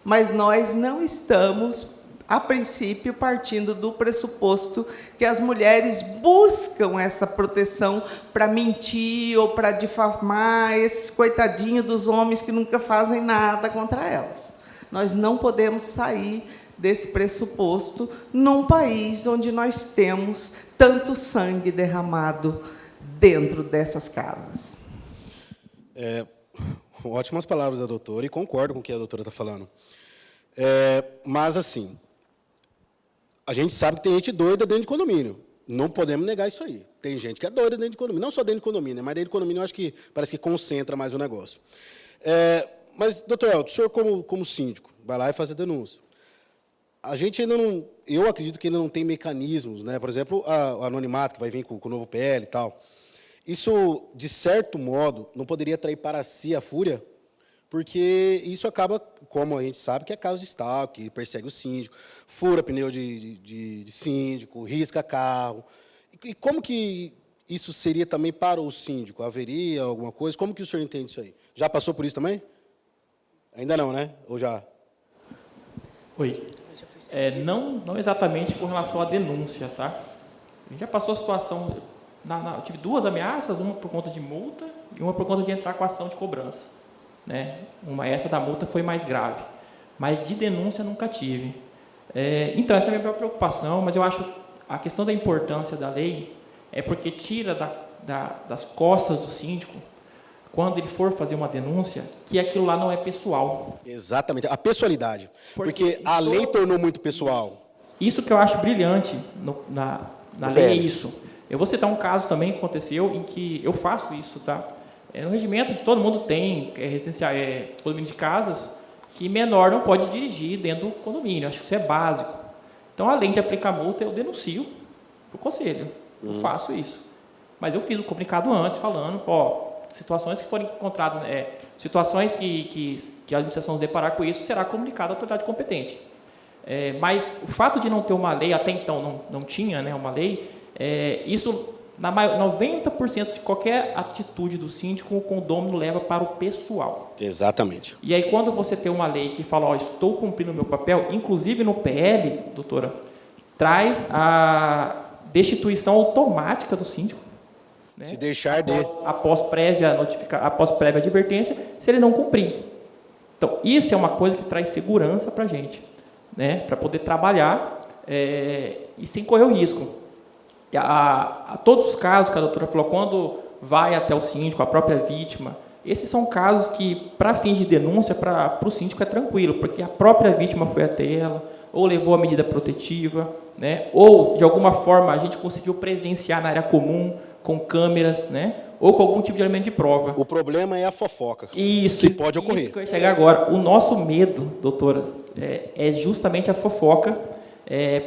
Mas nós não estamos, a princípio, partindo do pressuposto que as mulheres buscam essa proteção para mentir ou para difamar esses coitadinhos dos homens que nunca fazem nada contra elas. Nós não podemos sair desse pressuposto num país onde nós temos tanto sangue derramado dentro dessas casas. Ótimas palavras da doutora, e concordo com o que a doutora está falando. Mas, assim, a gente sabe que tem gente doida dentro de condomínio. Não podemos negar isso aí. Tem gente que é doida dentro de condomínio. Não só dentro de condomínio, mas dentro de condomínio eu acho que parece que concentra mais o negócio. Mas, doutor Elton, o senhor, como síndico, vai lá e faz a denúncia. A gente ainda não... Eu acredito que ainda não tem mecanismos, né? Por exemplo, o anonimato, que vai vir com o novo PL e tal. Isso, de certo modo, não poderia atrair para si a fúria, porque isso acaba, como a gente sabe, que é caso de stalking, que persegue o síndico, fura pneu de síndico, risca carro. E como que isso seria também para o síndico? Haveria alguma coisa? Como que o senhor entende isso aí? Já passou por isso também? Ainda não, né? Ou já? Oi. Não exatamente com relação à denúncia, tá? A gente já passou a situação, eu tive 2 ameaças, uma por conta de multa e uma por conta de entrar com ação de cobrança. Né? Essa da multa foi mais grave, mas de denúncia nunca tive. Então, essa é a minha maior preocupação, mas eu acho a questão da importância da lei é porque tira das costas do síndico, quando ele for fazer uma denúncia, que aquilo lá não é pessoal. Exatamente, a pessoalidade. Porque a lei tornou muito pessoal. Isso que eu acho brilhante na lei é isso. Eu vou citar um caso também que aconteceu em que eu faço isso, tá? No regimento que todo mundo tem, condomínio de casas, que menor não pode dirigir dentro do condomínio. Acho que isso é básico. Então, além de aplicar multa, eu denuncio para o conselho. Eu faço isso. Mas eu fiz o comunicado antes, falando, situações que forem encontradas, situações que a administração se deparar com isso, será comunicado à autoridade competente. Mas o fato de não ter uma lei, até então não tinha, né, uma lei, isso, 90% de qualquer atitude do síndico, o condômino leva para o pessoal. Exatamente. E aí, quando você tem uma lei que fala, estou cumprindo o meu papel, inclusive no PL, doutora, traz a destituição automática do síndico. Né? Se deixar após prévia advertência, se ele não cumprir. Então, isso é uma coisa que traz segurança para a gente, né? Para poder trabalhar e sem correr o risco. A todos os casos que a doutora falou, quando vai até o síndico, a própria vítima, esses são casos que, para fins de denúncia, para o síndico é tranquilo, porque a própria vítima foi até ela, ou levou a medida protetiva, né? Ou, de alguma forma, a gente conseguiu presenciar na área comum, com câmeras, né? Ou com algum tipo de elemento de prova. O problema é a fofoca, isso, que pode ocorrer. Isso que eu ia chegar agora. O nosso medo, doutora, é justamente a fofoca,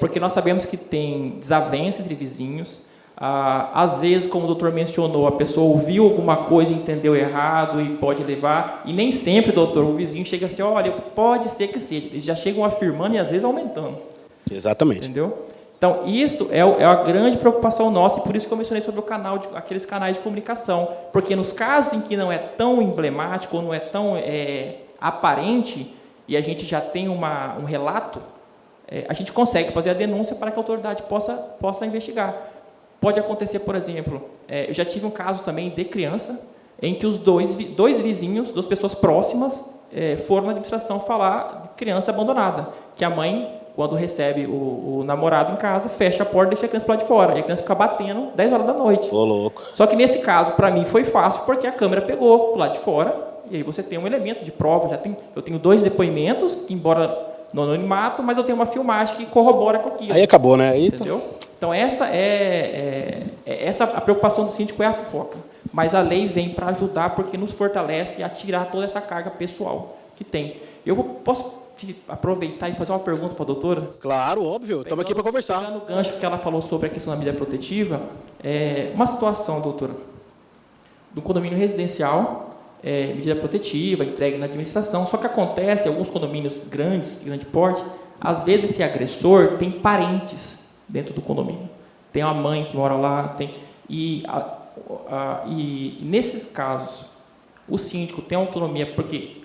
porque nós sabemos que tem desavença entre vizinhos. Às vezes, como o doutor mencionou, a pessoa ouviu alguma coisa e entendeu errado e pode levar. E nem sempre, doutor, o vizinho chega assim, olha, pode ser que seja. Eles já chegam afirmando e às vezes aumentando. Exatamente. Entendeu? Então, isso é a grande preocupação nossa, e por isso que eu mencionei sobre aqueles canais de comunicação. Porque nos casos em que não é tão emblemático, ou não é tão aparente, e a gente já tem um relato, a gente consegue fazer a denúncia para que a autoridade possa investigar. Pode acontecer, por exemplo, eu já tive um caso também de criança, em que os dois vizinhos, 2 pessoas próximas, foram na administração falar de criança abandonada, que a mãe, quando recebe o namorado em casa, fecha a porta e deixa a criança para lá de fora. E a criança fica batendo 10 horas da noite. Ô, louco. Só que nesse caso, para mim, foi fácil, porque a câmera pegou do lado de fora, e aí você tem um elemento de prova. Eu tenho 2 depoimentos, que, embora no anonimato, mas eu tenho uma filmagem que corrobora com aquilo. Aí acabou, né? Entendeu? Então, essa a preocupação do síndico é a fofoca. Mas a lei vem para ajudar, porque nos fortalece a tirar toda essa carga pessoal que tem. Posso aproveitar e fazer uma pergunta para a doutora? Claro, óbvio. Estamos aqui para conversar. Pegando o gancho que ela falou sobre a questão da medida protetiva, uma situação, doutora, do condomínio residencial, medida protetiva, entregue na administração, só que acontece, alguns condomínios grandes, de grande porte, às vezes esse agressor tem parentes dentro do condomínio. Tem uma mãe que mora lá, e nesses casos, o síndico tem autonomia, porque,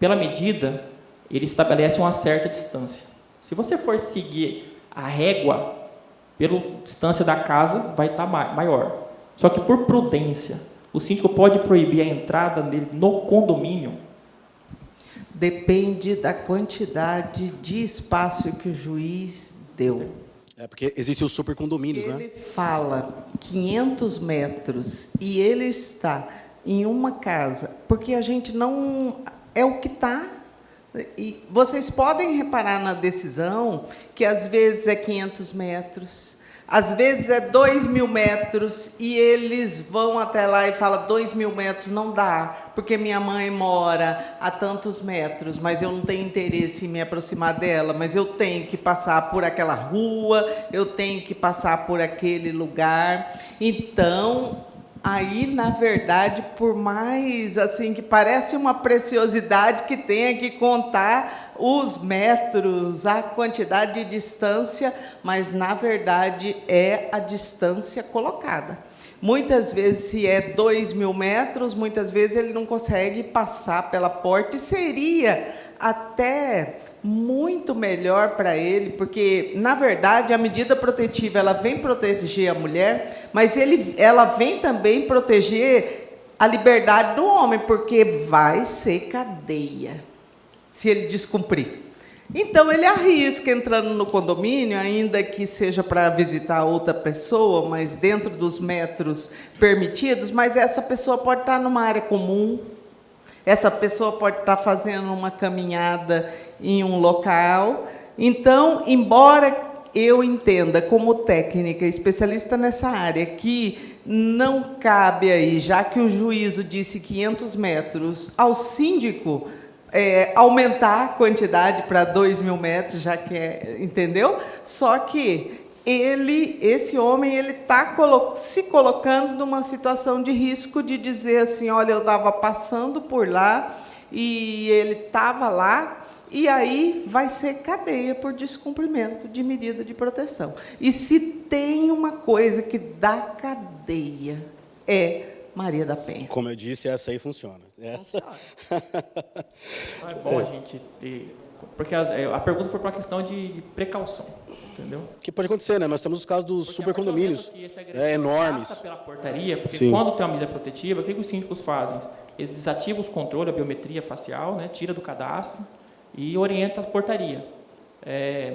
pela medida, ele estabelece uma certa distância. Se você for seguir a régua, pela distância da casa, vai estar maior. Só que, por prudência, o síndico pode proibir a entrada dele no condomínio? Depende da quantidade de espaço que o juiz deu. Porque existem os supercondomínios, né? Ele fala 500 metros e ele está em uma casa, porque a gente não... É o que está... E vocês podem reparar na decisão que, às vezes, é 500 metros, às vezes é 2.000 metros, e eles vão até lá e falam, 2.000 metros não dá, porque minha mãe mora a tantos metros, mas eu não tenho interesse em me aproximar dela, mas eu tenho que passar por aquela rua, eu tenho que passar por aquele lugar. Então... Aí, na verdade, por mais assim que parece uma preciosidade que tenha que contar os metros, a quantidade de distância, mas, na verdade, é a distância colocada. Muitas vezes, se é 2.000 metros, muitas vezes ele não consegue passar pela porta, e seria até muito melhor para ele, porque, na verdade, a medida protetiva ela vem proteger a mulher, mas ela vem também proteger a liberdade do homem, porque vai ser cadeia se ele descumprir. Então, ele arrisca entrando no condomínio, ainda que seja para visitar outra pessoa, mas dentro dos metros permitidos, mas essa pessoa pode estar numa área comum, essa pessoa pode estar fazendo uma caminhada em um local. Então, embora eu entenda, como técnica, especialista nessa área, que não cabe aí, já que o juízo disse 500 metros, ao síndico aumentar a quantidade para 2.000 metros, já que entendeu? Só que esse homem, ele está se colocando numa situação de risco de dizer assim, olha, eu estava passando por lá e ele estava lá, e aí vai ser cadeia por descumprimento de medida de proteção. E se tem uma coisa que dá cadeia, é Maria da Penha. Como eu disse, essa aí funciona. Essa... Então é bom a gente ter... Porque a pergunta foi para uma questão de precaução, entendeu? Que pode acontecer, né? Nós temos os casos dos supercondomínios enormes. Passa pela portaria, porque Sim. quando tem uma medida protetiva, o que os síndicos fazem? Eles desativam os controles, a biometria facial, né? Tira do cadastro e orienta a portaria.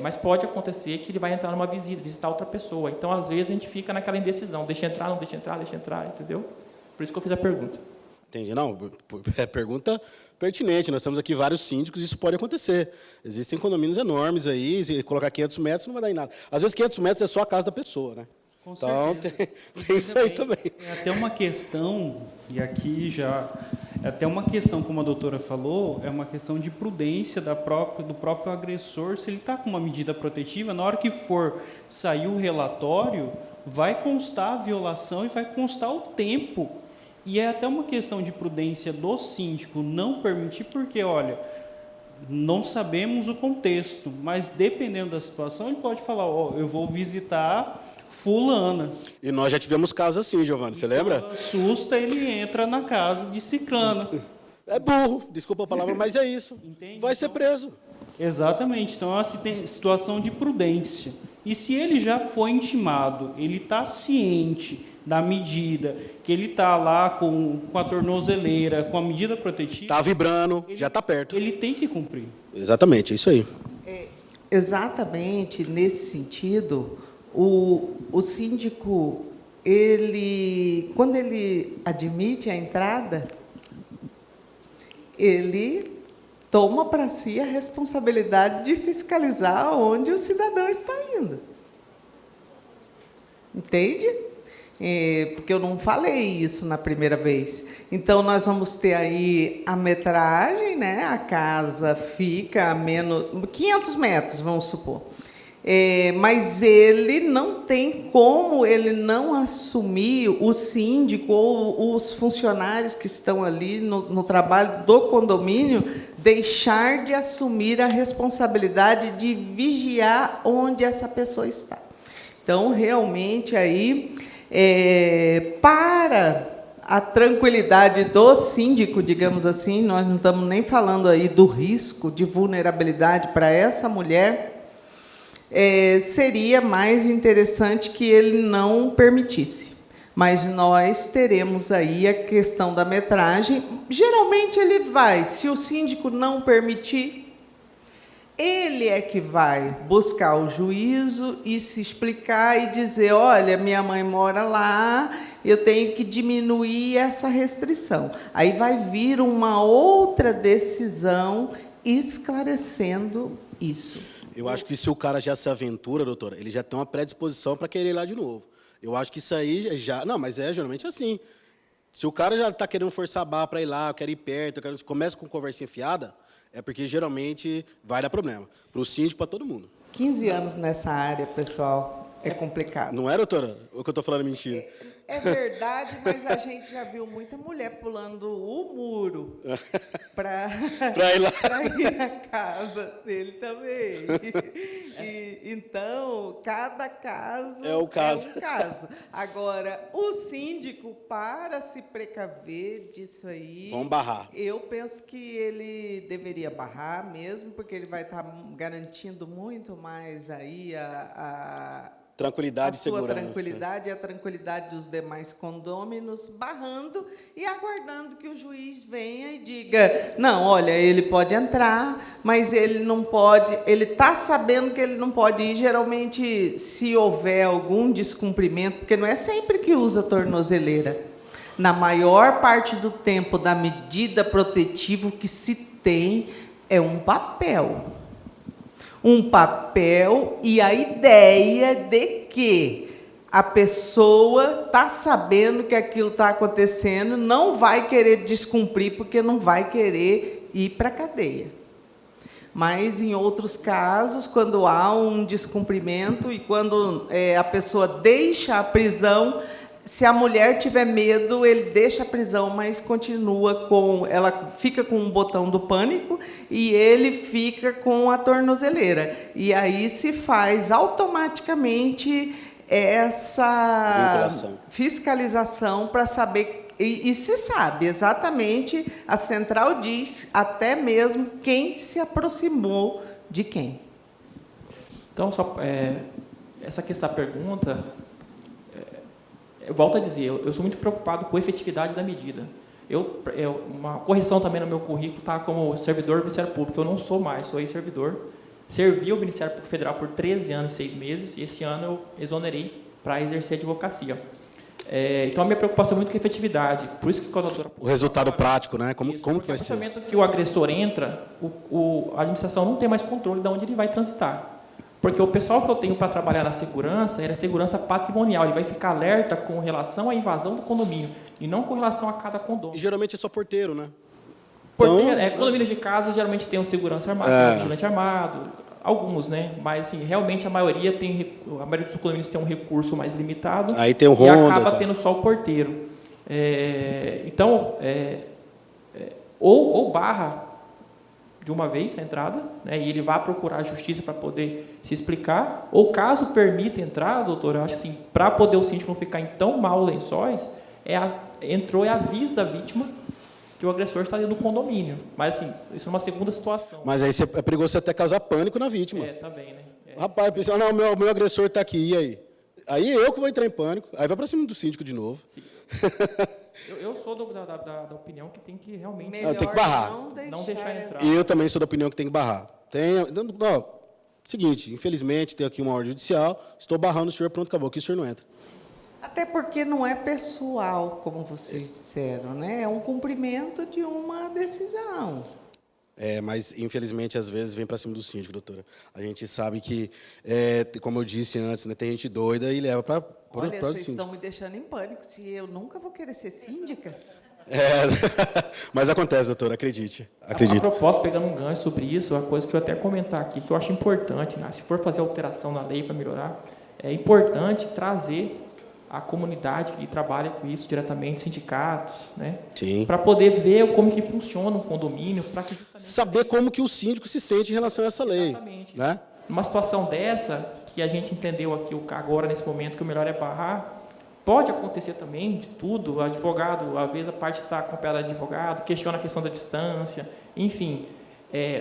Mas pode acontecer que ele vai entrar numa visita, visitar outra pessoa. Então, às vezes, a gente fica naquela indecisão, deixa entrar, não deixa entrar, deixa entrar, entendeu? Por isso que eu fiz a pergunta. Entendi. Não, é pergunta pertinente. Nós temos aqui vários síndicos, isso pode acontecer. Existem condomínios enormes aí, se colocar 500 metros não vai dar em nada. Às vezes 500 metros é só a casa da pessoa, né? Com então, certeza. tem isso aí também. É até uma questão, e aqui já... É até uma questão, como a doutora falou, é uma questão de prudência do próprio agressor. Se ele está com uma medida protetiva, na hora que for sair o relatório, vai constar a violação e vai constar o tempo. E é até uma questão de prudência do síndico não permitir, porque, olha, não sabemos o contexto, mas dependendo da situação, ele pode falar, eu vou visitar fulana. E nós já tivemos casos assim, Giovanni, você lembra? Quando assusta, ele entra na casa de ciclana. É burro, desculpa a palavra, mas é isso. Entende? Vai ser preso. Exatamente. Então, é uma situação de prudência. E se ele já foi intimado, ele está ciente da medida, que ele está lá com a tornozeleira, com a medida protetiva... Está vibrando, já está perto. Ele tem que cumprir. Exatamente, é isso aí. Exatamente nesse sentido, o síndico, quando ele admite a entrada, ele toma para si a responsabilidade de fiscalizar onde o cidadão está indo. Entende? Porque eu não falei isso na primeira vez. Então, nós vamos ter aí a metragem, né? A casa fica a menos 500 metros, vamos supor. Mas ele não tem como ele não assumir, o síndico ou os funcionários que estão ali no trabalho do condomínio, deixar de assumir a responsabilidade de vigiar onde essa pessoa está. Então, realmente, aí, para a tranquilidade do síndico, digamos assim, nós não estamos nem falando aí do risco de vulnerabilidade para essa mulher, seria mais interessante que ele não permitisse. Mas nós teremos aí a questão da metragem. Geralmente ele vai, se o síndico não permitir, ele é que vai buscar o juízo e se explicar e dizer, olha, minha mãe mora lá, eu tenho que diminuir essa restrição. Aí vai vir uma outra decisão esclarecendo isso. Eu acho que se o cara já se aventura, doutora, ele já tem uma predisposição para querer ir lá de novo. Eu acho que isso aí já... Não, mas geralmente assim. Se o cara já está querendo forçar a barra para ir lá, eu quero ir perto, começa com conversinha fiada, é porque geralmente vai dar problema. Para o síndico, para todo mundo. 15 anos nessa área, pessoal, é complicado. Não é, doutora? Ou que eu estou falando mentira? É verdade, mas a gente já viu muita mulher pulando o muro para Pra ir lá. ir na casa dele também. Então, cada caso É um caso. um caso. Agora, o síndico, para se precaver disso aí... Vamos barrar. Eu penso que ele deveria barrar mesmo, porque ele vai estar garantindo muito mais aí a Tranquilidade e sua segurança. tranquilidade e a tranquilidade dos demais condôminos, barrando e aguardando que o juiz venha e diga, não, olha, ele pode entrar, mas ele não pode, ele está sabendo que ele não pode ir, geralmente, se houver algum descumprimento, porque não é sempre que usa tornozeleira. Na maior parte do tempo da medida protetiva, o que se tem é um papel. Um papel e a ideia de que a pessoa está sabendo que aquilo está acontecendo, não vai querer descumprir, porque não vai querer ir para a cadeia. Mas, em outros casos, quando há um descumprimento e quando a pessoa deixa a prisão, se a mulher tiver medo, ele deixa a prisão, mas continua com... Ela fica com o botão do pânico e ele fica com a tornozeleira. E aí se faz automaticamente essa fiscalização para saber... E se sabe exatamente, a central diz até mesmo quem se aproximou de quem. Então, essa pergunta... Eu volto a dizer, eu sou muito preocupado com a efetividade da medida. Uma correção também no meu currículo está como servidor do Ministério Público. Eu não sou mais, sou ex-servidor. Servi ao Ministério Público Federal por 13 anos e 6 meses, e esse ano eu exonerei para exercer a advocacia. Então, a minha preocupação é muito com a efetividade. Por isso que a doutora... O resultado prático, né? Como que vai ser? No momento que o agressor entra, a administração não tem mais controle de onde ele vai transitar. Porque o pessoal que eu tenho para trabalhar na segurança era segurança patrimonial. Ele vai ficar alerta com relação à invasão do condomínio e não com relação a cada condomínio. E geralmente é só porteiro, né? Porteiro, condomínio de casa geralmente tem um segurança armado, um vigilante armado, alguns, né? Mas assim, realmente a maioria dos condomínios tem um recurso mais limitado. Aí tem o Honda, e acaba tendo só o porteiro. Ou barra de uma vez a entrada, né, e ele vai procurar a justiça para poder se explicar, ou caso permita entrar, doutor, eu acho assim, para poder o síndico não ficar em tão maus lençóis, entrou e avisa a vítima que o agressor está dentro do condomínio. Mas, assim, isso é uma segunda situação. Mas aí é perigoso você até causar pânico na vítima. Também, né? Rapaz, pensa, não, meu agressor está aqui, e aí? Aí eu que vou entrar em pânico, aí vai para cima do síndico de novo. Eu sou da opinião que tem que realmente... Melhor tem que barrar. Não deixar entrar. E eu também sou da opinião que tem que barrar. Seguinte, infelizmente, tem aqui uma ordem judicial, estou barrando o senhor, pronto, acabou, aqui o senhor não entra. Até porque não é pessoal, como vocês disseram, né? É um cumprimento de uma decisão. Mas, infelizmente, às vezes vem para cima do síndico, doutora. A gente sabe que, como eu disse antes, né, tem gente doida e leva para o Olha, síndico. vocês estão me deixando em pânico. Se eu nunca vou querer ser síndica... Mas acontece, doutora, acredite. A propósito, pegando um gancho sobre isso, uma coisa que eu até comentar aqui, que eu acho importante, né, se for fazer alteração na lei para melhorar, é importante trazer a comunidade que trabalha com isso diretamente, sindicatos, né, para poder ver como que funciona um condomínio, para que saber como que o síndico se sente em relação a essa lei. Exatamente. Né? Numa situação dessa, que a gente entendeu aqui agora, nesse momento, que o melhor é barrar, pode acontecer também de tudo, o advogado, às vezes a parte está acompanhada de advogado, questiona a questão da distância, enfim,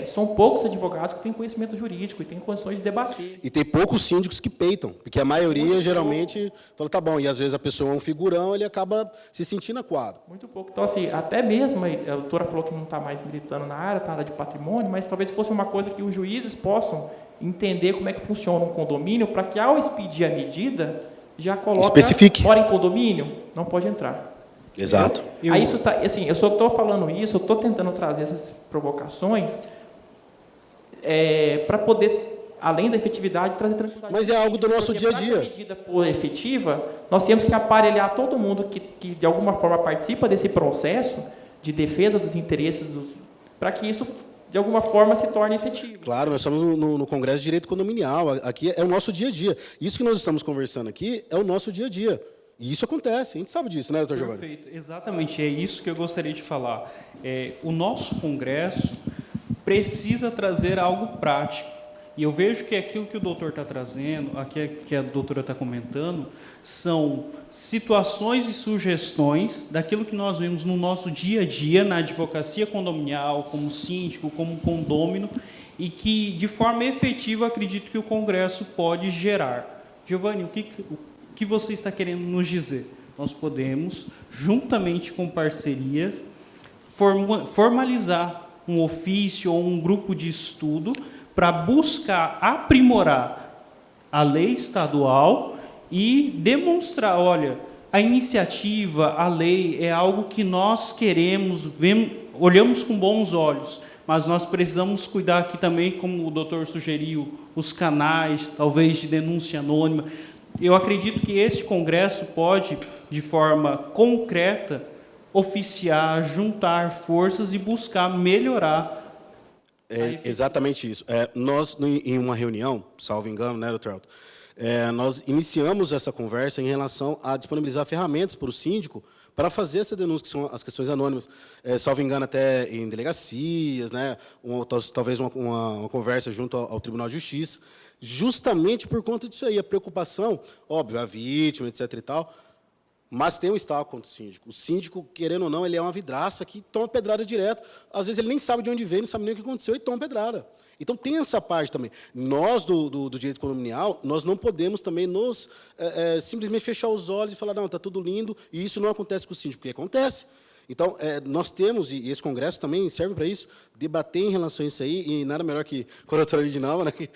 são poucos advogados que têm conhecimento jurídico e têm condições de debater. E tem poucos síndicos que peitam, porque a maioria geralmente fala, tá bom, e às vezes a pessoa é um figurão, ele acaba se sentindo acuado. Muito pouco. Então, assim, até mesmo, a doutora falou que não está mais militando na área, está na área de patrimônio, mas talvez fosse uma coisa que os juízes possam entender como é que funciona um condomínio, para que, ao expedir a medida, já coloca, especifique. Mora em condomínio, não pode entrar. Exato. Aí isso tá, assim, eu só estou falando isso, eu estou tentando trazer essas provocações para poder, além da efetividade, trazer tranquilidade. Mas é algo do nosso dia a dia. Para que a medida for efetiva, nós temos que aparelhar todo mundo que de alguma forma participa desse processo de defesa dos interesses, para que isso de alguma forma se torne efetivo. Claro, nós estamos no Congresso de Direito Condominial, aqui é o nosso dia a dia. Isso que nós estamos conversando aqui é o nosso dia a dia. E isso acontece, a gente sabe disso, né, doutor Giovanni? Perfeito, exatamente, é isso que eu gostaria de falar. O nosso Congresso precisa trazer algo prático. E eu vejo que aquilo que o doutor está trazendo, aqui que a doutora está comentando, são situações e sugestões daquilo que nós vemos no nosso dia a dia, na advocacia condominial, como síndico, como condômino, e que, de forma efetiva, acredito que o Congresso pode gerar. Giovanni, o que você está querendo nos dizer? Nós podemos, juntamente com parcerias, formalizar um ofício ou um grupo de estudo para buscar aprimorar a lei estadual e demonstrar, olha, a iniciativa, a lei é algo que nós queremos, olhamos com bons olhos, mas nós precisamos cuidar aqui também, como o doutor sugeriu, os canais, talvez de denúncia anônima. Eu acredito que este congresso pode, de forma concreta, oficiar, juntar forças e buscar melhorar. É exatamente isso. Nós, em uma reunião, salvo engano, né, doutor Elton, nós iniciamos essa conversa em relação a disponibilizar ferramentas para o síndico para fazer essa denúncia, que são as questões anônimas, salvo engano, até em delegacias, né, talvez uma conversa junto ao Tribunal de Justiça, justamente por conta disso aí, a preocupação, óbvio, a vítima, etc. e tal, mas tem um estalo contra o síndico. O síndico, querendo ou não, ele é uma vidraça que toma pedrada direto. Às vezes ele nem sabe de onde veio, não sabe nem o que aconteceu e toma pedrada. Então tem essa parte também. Nós, do direito condominial, nós não podemos também simplesmente fechar os olhos e falar, não, está tudo lindo, e isso não acontece com o síndico, porque acontece. Então, nós temos, e esse congresso também serve para isso, debater em relação a isso aí, e nada melhor que com a doutora Lidinalva, né, que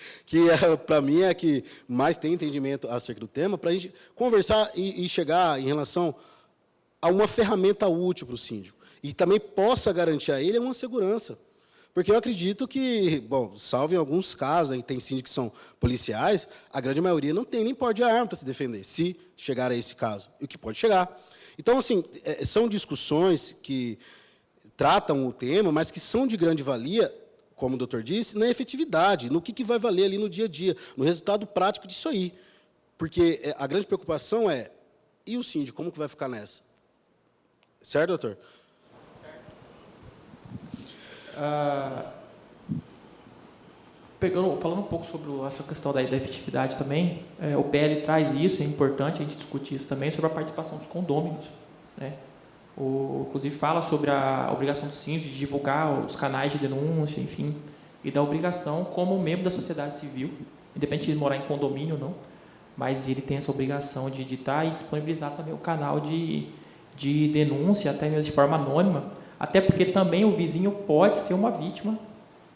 para mim é a que mais tem entendimento acerca do tema, para a gente conversar e chegar em relação a uma ferramenta útil para o síndico, e também possa garantir a ele uma segurança. Porque eu acredito que, bom, salvo em alguns casos, aí tem síndicos que são policiais, a grande maioria não tem nem porte de arma para se defender, se chegar a esse caso, e o que pode chegar. Então, assim, são discussões que tratam o tema, mas que são de grande valia, como o doutor disse, na efetividade, no que vai valer ali no dia a dia, no resultado prático disso aí. Porque a grande preocupação é, e o síndico, como que vai ficar nessa? Certo, doutor? Falando um pouco sobre essa questão da efetividade também, o PL traz isso, é importante a gente discutir isso também, sobre a participação dos condôminos, né? Inclusive fala sobre a obrigação do síndico de divulgar os canais de denúncia, enfim, e da obrigação como membro da sociedade civil, independente de morar em condomínio ou não, mas ele tem essa obrigação de editar e disponibilizar também o canal de denúncia, até mesmo de forma anônima, até porque também o vizinho pode ser uma vítima,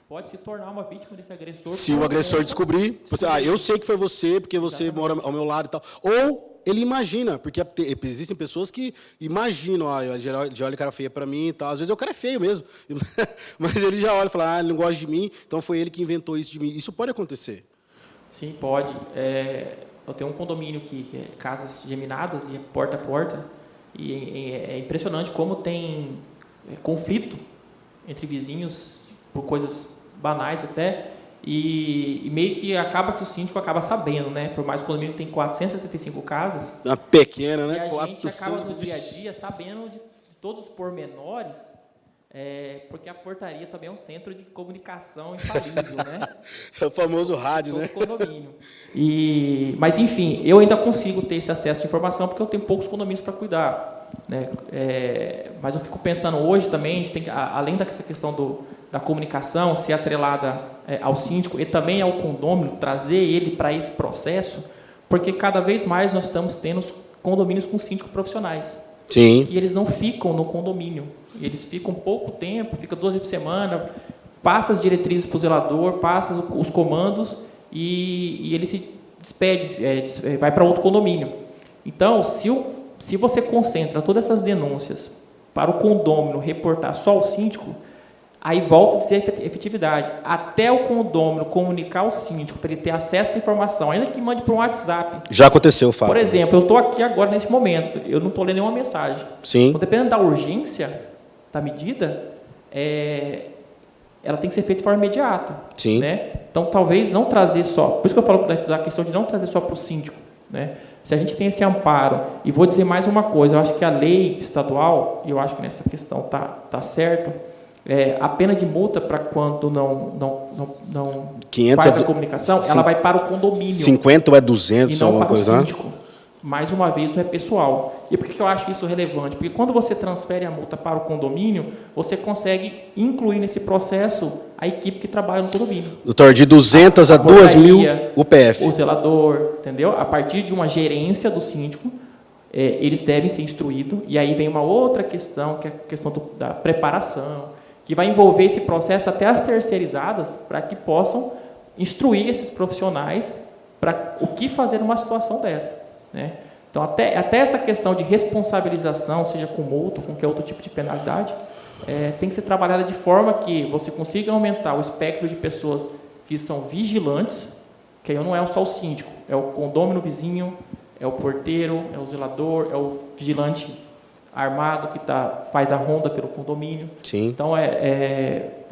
pode se tornar uma vítima desse agressor. Se o agressor descobrir, eu sei que foi você, porque você Exatamente. Mora ao meu lado e tal. Ou ele imagina, porque existem pessoas que imaginam, já olha cara feia para mim e tal. Às vezes o cara é feio mesmo, mas ele já olha e fala, ele não gosta de mim, então foi ele que inventou isso de mim. Isso pode acontecer. Sim, pode. Eu tenho um condomínio que é casas geminadas e é porta a porta, e é impressionante como tem conflito entre vizinhos por coisas banais até, e meio que acaba que o síndico acaba sabendo, né? Por mais que o condomínio tem 475 casas. Uma pequena, né? E a gente acaba no dia a dia sabendo de todos os pormenores, porque a portaria também é um centro de comunicação infalível, né? É o famoso rádio, né? Condomínio. Mas, enfim, eu ainda consigo ter esse acesso de informação porque eu tenho poucos condomínios para cuidar, né? Mas eu fico pensando hoje também, a gente tem que, além dessa questão da comunicação ser atrelada ao síndico e também ao condômino, trazer ele para esse processo, porque cada vez mais nós estamos tendo condomínios com síndicos profissionais. Sim. E eles não ficam no condomínio, eles ficam pouco tempo, fica 2 vezes por semana, passa as diretrizes para o zelador, passa os comandos e ele se despede, vai para outro condomínio. Então, se você concentra todas essas denúncias para o condômino reportar só ao síndico, aí volta a dizer efetividade. Até o condômino comunicar ao síndico para ele ter acesso à informação, ainda que mande para um WhatsApp. Já aconteceu o fato. Por exemplo, eu estou aqui agora nesse momento, eu não estou lendo nenhuma mensagem. Sim. Então, dependendo da urgência da medida, ela tem que ser feita de forma imediata. Sim. Né? Então, talvez não trazer só... Por isso que eu falo da questão de não trazer só para o síndico, né? Se a gente tem esse amparo, e vou dizer mais uma coisa, eu acho que a lei estadual, e eu acho que nessa questão tá certo, a pena de multa para quando não 500 faz a comunicação, ela vai para o condomínio. 50 ou é 200, e não alguma para coisa, o né? síndico. Mais uma vez, não é pessoal. E por que eu acho isso relevante? Porque quando você transfere a multa para o condomínio, você consegue incluir nesse processo a equipe que trabalha no condomínio. Doutor, de 200 a 2.000 UPF. O zelador, entendeu? A partir de uma gerência do síndico, eles devem ser instruídos. E aí vem uma outra questão, que é a questão da preparação, que vai envolver esse processo até as terceirizadas, para que possam instruir esses profissionais para o que fazer numa situação dessa, né? Então, até essa questão de responsabilização, seja com multa, com qualquer outro tipo de penalidade, tem que ser trabalhada de forma que você consiga aumentar o espectro de pessoas que são vigilantes, que aí não é só o síndico, é o condômino vizinho, é o porteiro, é o zelador, é o vigilante armado que faz a ronda pelo condomínio. Sim. Então,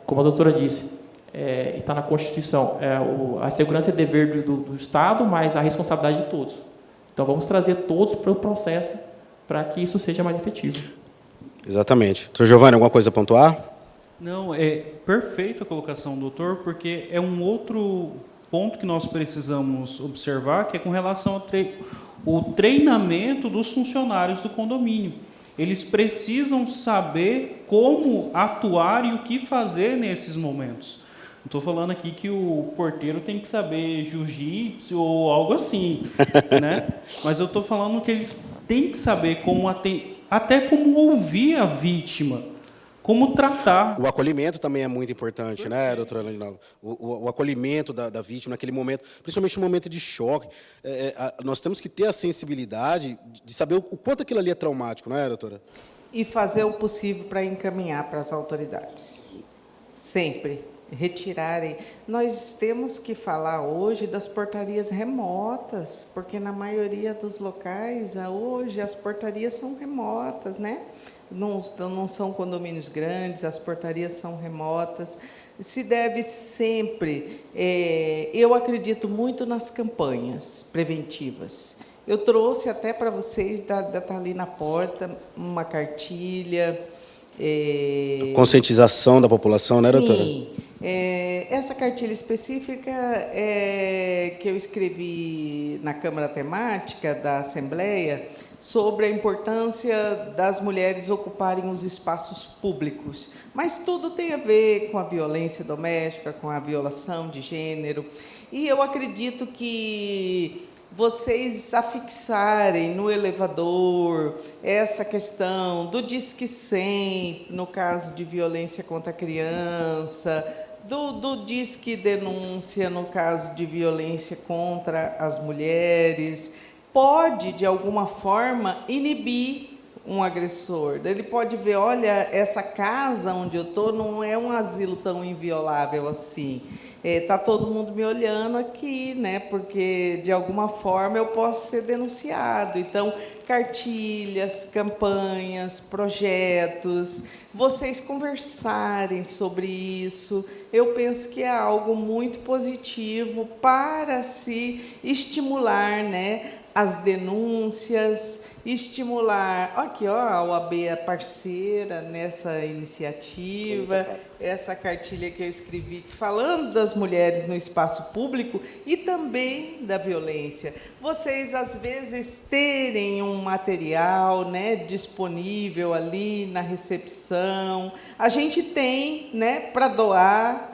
como a doutora disse, está na Constituição, a segurança é dever do Estado, mas a responsabilidade de todos. Então, vamos trazer todos para o processo para que isso seja mais efetivo. Exatamente. Doutor Giovanni, alguma coisa a pontuar? Não, é perfeita a colocação, doutor, porque é um outro ponto que nós precisamos observar, que é com relação ao treinamento dos funcionários do condomínio. Eles precisam saber como atuar e o que fazer nesses momentos. Não estou falando aqui que o porteiro tem que saber jiu-jitsu ou algo assim, né? Mas eu estou falando que eles têm que saber até como ouvir a vítima, como tratar. O acolhimento também é muito importante, né, doutora Landinaldo? O acolhimento da vítima naquele momento, principalmente no momento de choque. Nós temos que ter a sensibilidade de saber o quanto aquilo ali é traumático, não é, doutora? E fazer o possível para encaminhar para as autoridades. Sempre. Retirarem. Nós temos que falar hoje das portarias remotas, porque na maioria dos locais, hoje, as portarias são remotas, né? Não são condomínios grandes, as portarias são remotas. Se deve sempre... eu acredito muito nas campanhas preventivas. Eu trouxe até para vocês, tá ali na porta, uma cartilha... A conscientização da população, né, doutora? Sim. Essa cartilha específica que eu escrevi na Câmara Temática da Assembleia sobre a importância das mulheres ocuparem os espaços públicos. Mas tudo tem a ver com a violência doméstica, com a violação de gênero. E eu acredito que vocês afixarem no elevador essa questão do Disque 100, no caso de violência contra a criança, do Disque Denúncia, no caso de violência contra as mulheres, pode, de alguma forma, inibir um agressor. Ele pode ver, olha, essa casa onde eu estou não é um asilo tão inviolável assim. Está todo mundo me olhando aqui, né? Porque, de alguma forma, eu posso ser denunciado. Então, cartilhas, campanhas, projetos, vocês conversarem sobre isso, eu penso que é algo muito positivo para se estimular, né, as denúncias, estimular... Aqui, ó, a OAB é parceira nessa iniciativa, essa cartilha que eu escrevi, falando das mulheres no espaço público e também da violência. Vocês, às vezes, terem um material, né, disponível ali na recepção. A gente tem, né, para doar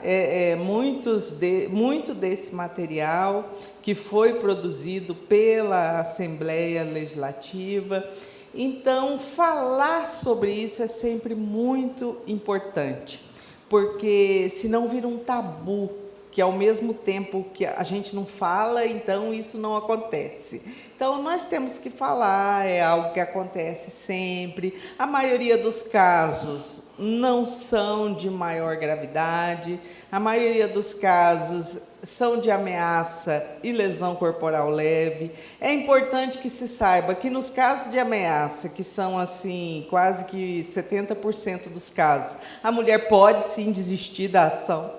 muito desse material que foi produzido pela Assembleia Legislativa. Então, falar sobre isso é sempre muito importante, porque senão vira um tabu, que ao mesmo tempo que a gente não fala, então isso não acontece. Então, nós temos que falar, é algo que acontece sempre. A maioria dos casos não são de maior gravidade, a maioria dos casos são de ameaça e lesão corporal leve. É importante que se saiba que nos casos de ameaça, que são assim quase que 70% dos casos, a mulher pode sim desistir da ação,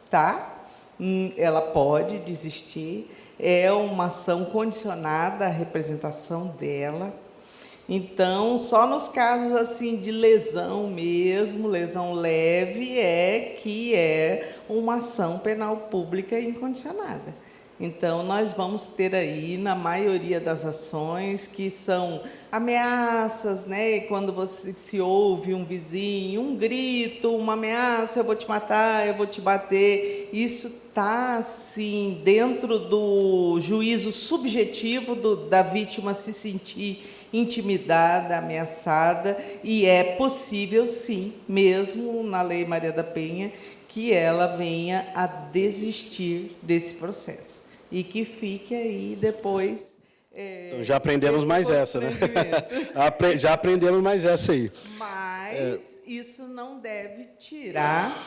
tá? Ela pode desistir. é uma ação condicionada à representação dela. Então, só nos casos assim de lesão mesmo, lesão leve, que é uma ação penal pública incondicionada. Então, nós vamos ter aí, na maioria das ações, que são ameaças, né? Quando você se ouve um vizinho, um grito, uma ameaça, eu vou te matar, eu vou te bater, isso está, assim, dentro do juízo subjetivo da vítima se sentir intimidada, ameaçada, e é possível, sim, mesmo na Lei Maria da Penha, que ela venha a desistir desse processo e que fique aí depois. Então, já aprendemos mais essa, né? Já aprendemos mais essa aí. Mas isso não deve tirar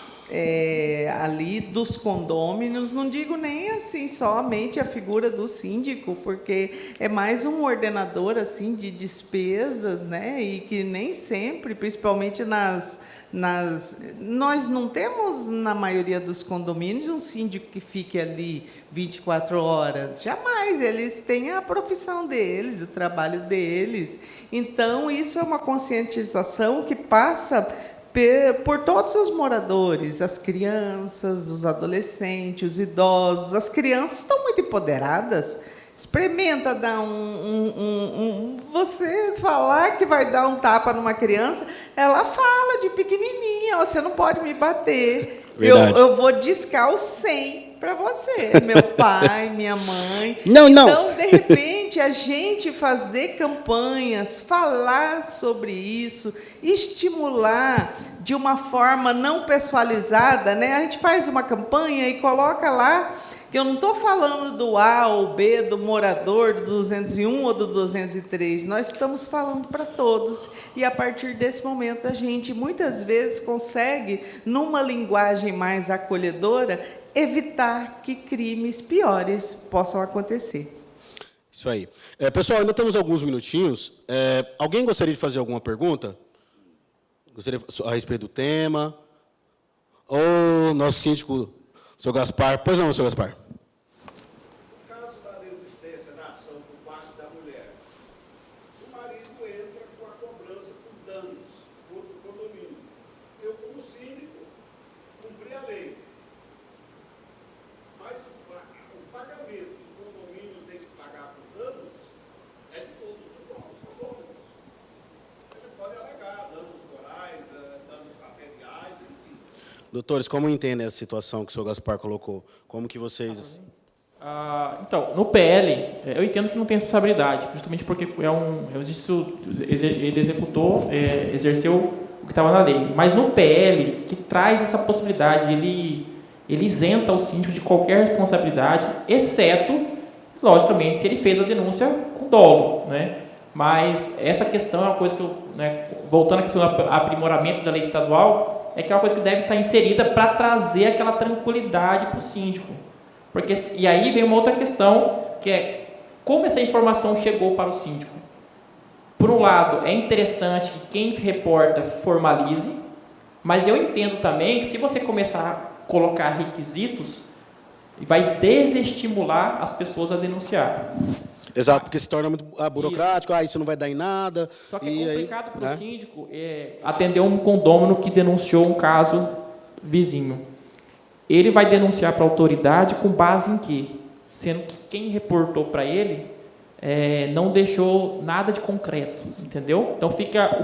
ali dos condôminos, não digo nem assim somente a figura do síndico, porque é mais um ordenador assim de despesas, né? E que nem sempre, principalmente nós não temos, na maioria dos condomínios, um síndico que fique ali 24 horas. Jamais. Eles têm a profissão deles, o trabalho deles. Então, isso é uma conscientização que passa por todos os moradores, as crianças, os adolescentes, os idosos. As crianças estão muito empoderadas. Experimenta dar você falar que vai dar um tapa numa criança, ela fala de pequenininha, você não pode me bater. Eu vou discar o 100 para você, meu pai, minha mãe. Não. Então, de repente, a gente fazer campanhas, falar sobre isso, estimular de uma forma não pessoalizada, né? A gente faz uma campanha e coloca lá, que eu não estou falando do A ou B, do morador, do 201 ou do 203, nós estamos falando para todos. E, a partir desse momento, a gente, muitas vezes, consegue, numa linguagem mais acolhedora, evitar que crimes piores possam acontecer. Isso aí. Pessoal, ainda temos alguns minutinhos. Alguém gostaria de fazer alguma pergunta? Gostaria a respeito do tema? Ou nosso síndico, senhor Gaspar. Pois não, senhor Gaspar. No caso da desistência da ação por parte da mulher, o marido entra com a cobrança por danos contra o condomínio. Eu, como síndico, cumpri a lei. Mas o pagamento que o condomínio tem que pagar por danos é de todos os condôminos. Ele pode alegar danos morais, danos materiais, enfim. Doutores, como entendem essa situação que o senhor Gaspar colocou? Como que vocês... Então, no PL, eu entendo que não tem responsabilidade, justamente porque ele exerceu o que estava na lei. Mas no PL, que traz essa possibilidade, ele isenta o síndico de qualquer responsabilidade, exceto, logicamente, se ele fez a denúncia com dolo, né? Mas essa questão é uma coisa que voltando à questão do aprimoramento da lei estadual, é que é uma coisa que deve estar inserida para trazer aquela tranquilidade para o síndico. E aí vem uma outra questão, que é como essa informação chegou para o síndico. Por um lado, é interessante que quem reporta formalize, mas eu entendo também que se você começar a colocar requisitos, vai desestimular as pessoas a denunciar. Exato, porque se torna muito burocrático, isso não vai dar em nada. Só que é complicado para o síndico atender um condômino que denunciou um caso vizinho. Ele vai denunciar para a autoridade com base em quê? Sendo que quem reportou para ele não deixou nada de concreto, entendeu? Então fica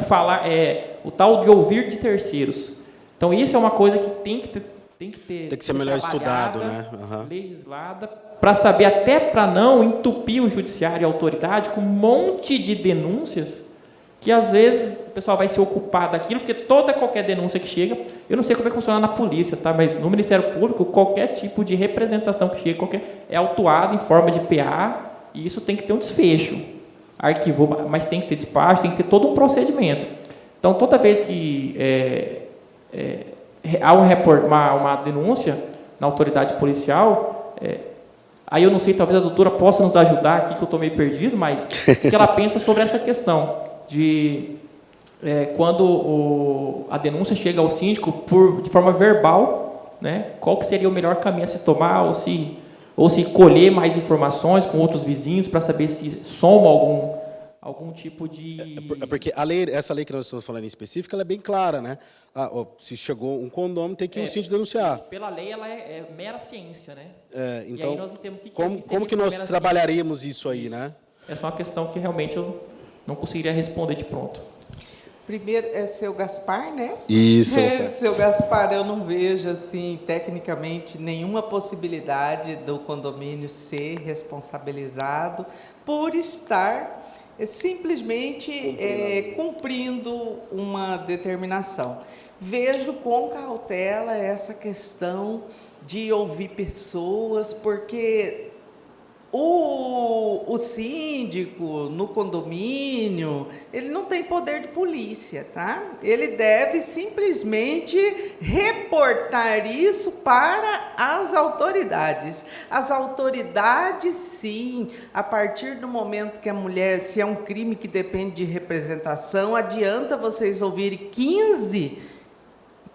o tal de ouvir de terceiros. Então isso é uma coisa que tem que ser melhor estudado, né? Legislada, para saber, até para não entupir o judiciário e a autoridade com um monte de denúncias que às vezes o pessoal vai se ocupar daquilo, porque qualquer denúncia que chega, eu não sei como é que funciona na polícia, tá? Mas no Ministério Público, qualquer tipo de representação que chega, é autuado em forma de PA, e isso tem que ter um desfecho. Arquivou, mas tem que ter despacho, tem que ter todo um procedimento. Então, toda vez que há uma denúncia na autoridade policial, aí eu não sei, talvez a doutora possa nos ajudar aqui, que eu estou meio perdido, mas que ela pensa sobre essa questão de quando a denúncia chega ao síndico de forma verbal, né, qual que seria o melhor caminho a se tomar, ou se ou se colher mais informações com outros vizinhos para saber se soma algum tipo de... Porque essa lei que nós estamos falando em específico, ela é bem clara, né? Se chegou um condômino, tem que o síndico denunciar. Pela lei, ela é mera ciência, né? Então, e aí nós temos como que nós trabalharíamos isso aí, né? Essa é uma questão que realmente eu não conseguiria responder de pronto. Primeiro é seu Gaspar, né? Isso. Seu Gaspar, eu não vejo, assim, tecnicamente, nenhuma possibilidade do condomínio ser responsabilizado por estar simplesmente cumprindo uma determinação. Vejo com cautela essa questão de ouvir pessoas, porque o síndico no condomínio, ele não tem poder de polícia, tá? Ele deve simplesmente reportar isso para as autoridades. As autoridades, sim, a partir do momento que a mulher, se é um crime que depende de representação, adianta vocês ouvirem 15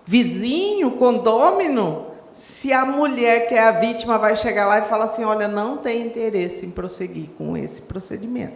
vizinho, condômino, se a mulher que é a vítima vai chegar lá e falar assim, olha, não tem interesse em prosseguir com esse procedimento.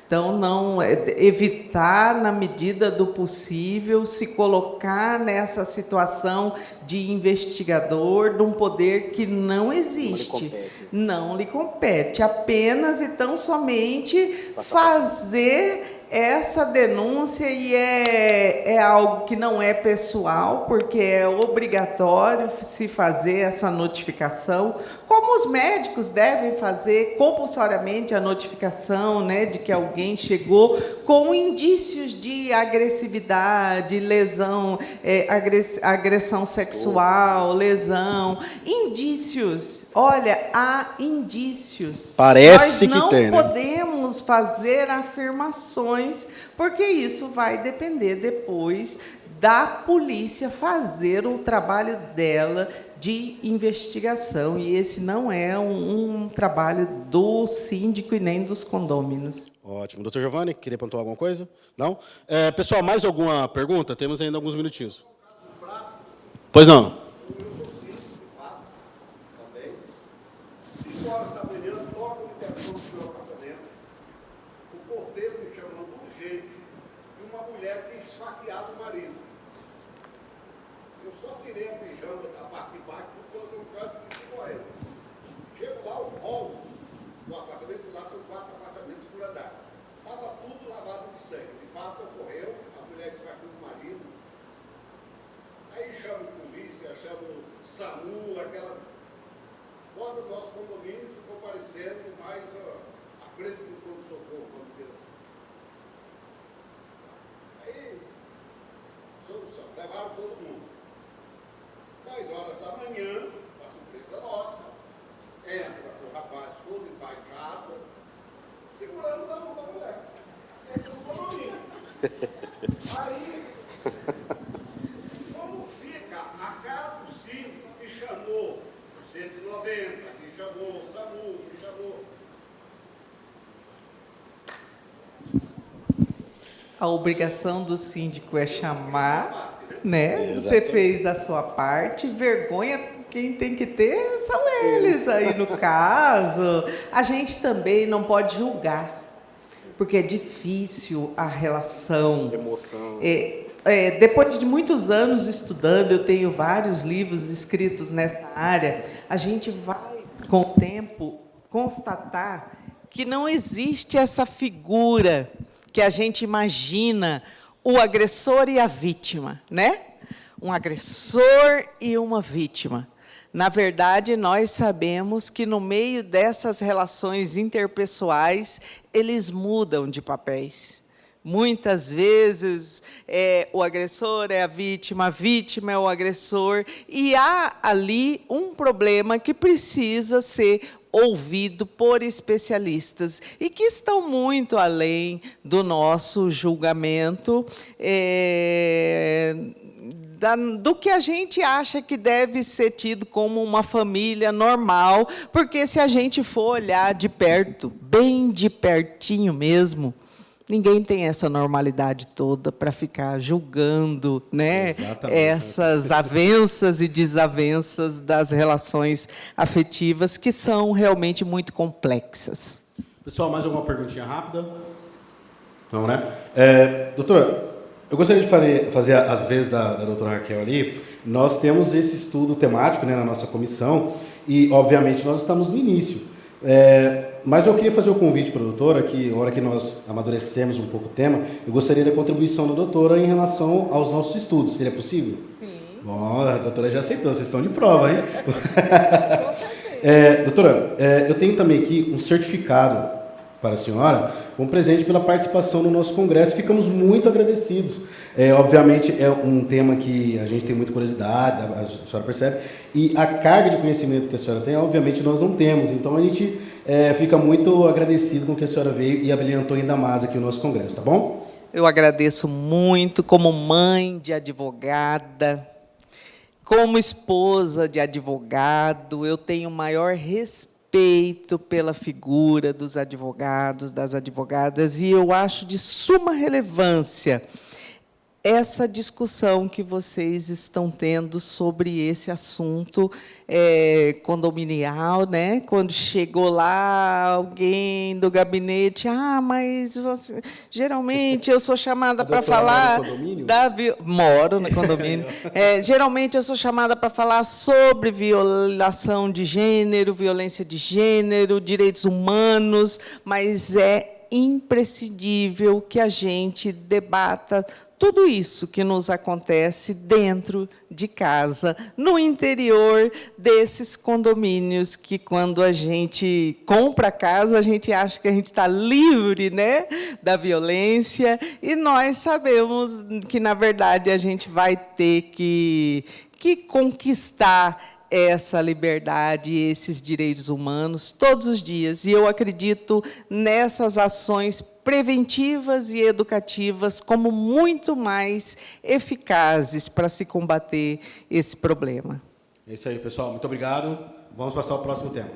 Então, não evitar, na medida do possível, se colocar nessa situação de investigador de um poder que não existe. Não lhe compete. Apenas e tão somente fazer essa denúncia, e é algo que não é pessoal, porque é obrigatório se fazer essa notificação, como os médicos devem fazer compulsoriamente a notificação, né, de que alguém chegou com indícios de agressividade, lesão, agressão sexual, lesão, indícios. Olha, há indícios. Parece que tem, né? Nós não podemos fazer afirmações, porque isso vai depender depois da polícia fazer o trabalho dela de investigação, e esse não é um trabalho do síndico e nem dos condôminos. Ótimo. Doutor Giovanni, queria pontuar alguma coisa? Não? Pessoal, mais alguma pergunta? Temos ainda alguns minutinhos. Pois não. SAMU, aquela... Quando o nosso condomínio ficou parecendo mais à frente do pronto-socorro, vamos dizer assim. Aí, solução, levaram todo mundo. 10 horas da manhã, a surpresa nossa, entra o rapaz todo embaixado, segurando na mão da mulher. Entra no condomínio. Aí... chamou o 190, que chamou o SAMU, que chamou... A obrigação do síndico é chamar, né? Você fez a sua parte, vergonha quem tem que ter são eles aí no caso. A gente também não pode julgar, porque é difícil a relação. Emoção. Depois de muitos anos estudando, eu tenho vários livros escritos nessa área, a gente vai, com o tempo, constatar que não existe essa figura que a gente imagina, o agressor e a vítima, né? Um agressor e uma vítima. Na verdade, nós sabemos que, no meio dessas relações interpessoais, eles mudam de papéis. Muitas vezes, o agressor é a vítima é o agressor, e há ali um problema que precisa ser ouvido por especialistas, e que estão muito além do nosso julgamento, do que a gente acha que deve ser tido como uma família normal, porque se a gente for olhar de perto, bem de pertinho mesmo, Ninguém tem essa normalidade toda para ficar julgando, né, essas avanças e desavenças das relações afetivas, que são realmente muito complexas. Pessoal, mais alguma perguntinha rápida? Não, né? Doutora, eu gostaria de fazer as vezes da doutora Raquel ali. Nós temos esse estudo temático, né, na nossa comissão e, obviamente, nós estamos no início. Mas eu queria fazer o convite para a doutora, que, na hora que nós amadurecemos um pouco o tema, eu gostaria da contribuição da doutora em relação aos nossos estudos. Seria possível? Sim. Bom, a doutora já aceitou, vocês estão de prova, hein? Com certeza. Doutora, eu tenho também aqui um certificado para a senhora, um presente pela participação no nosso congresso. Ficamos muito agradecidos. Obviamente, é um tema que a gente tem muita curiosidade, a senhora percebe, e a carga de conhecimento que a senhora tem, obviamente, nós não temos. Então, a gente fica muito agradecido com que a senhora veio e abrilhantou ainda mais aqui o nosso congresso, tá bom? Eu agradeço muito, como mãe de advogada, como esposa de advogado, eu tenho maior respeito pela figura dos advogados, das advogadas, e eu acho de suma relevância essa discussão que vocês estão tendo sobre esse assunto condominial, né? Quando chegou lá alguém do gabinete, mas você, geralmente eu sou chamada para falar moro no condomínio. Geralmente eu sou chamada para falar sobre violação de gênero, violência de gênero, direitos humanos, mas é imprescindível que a gente debata tudo isso que nos acontece dentro de casa, no interior desses condomínios, que, quando a gente compra a casa, a gente acha que a gente está livre, né, da violência, e nós sabemos que, na verdade, a gente vai ter que conquistar essa liberdade, esses direitos humanos, todos os dias. E eu acredito nessas ações preventivas e educativas como muito mais eficazes para se combater esse problema. É isso aí, pessoal. Muito obrigado. Vamos passar ao próximo tema.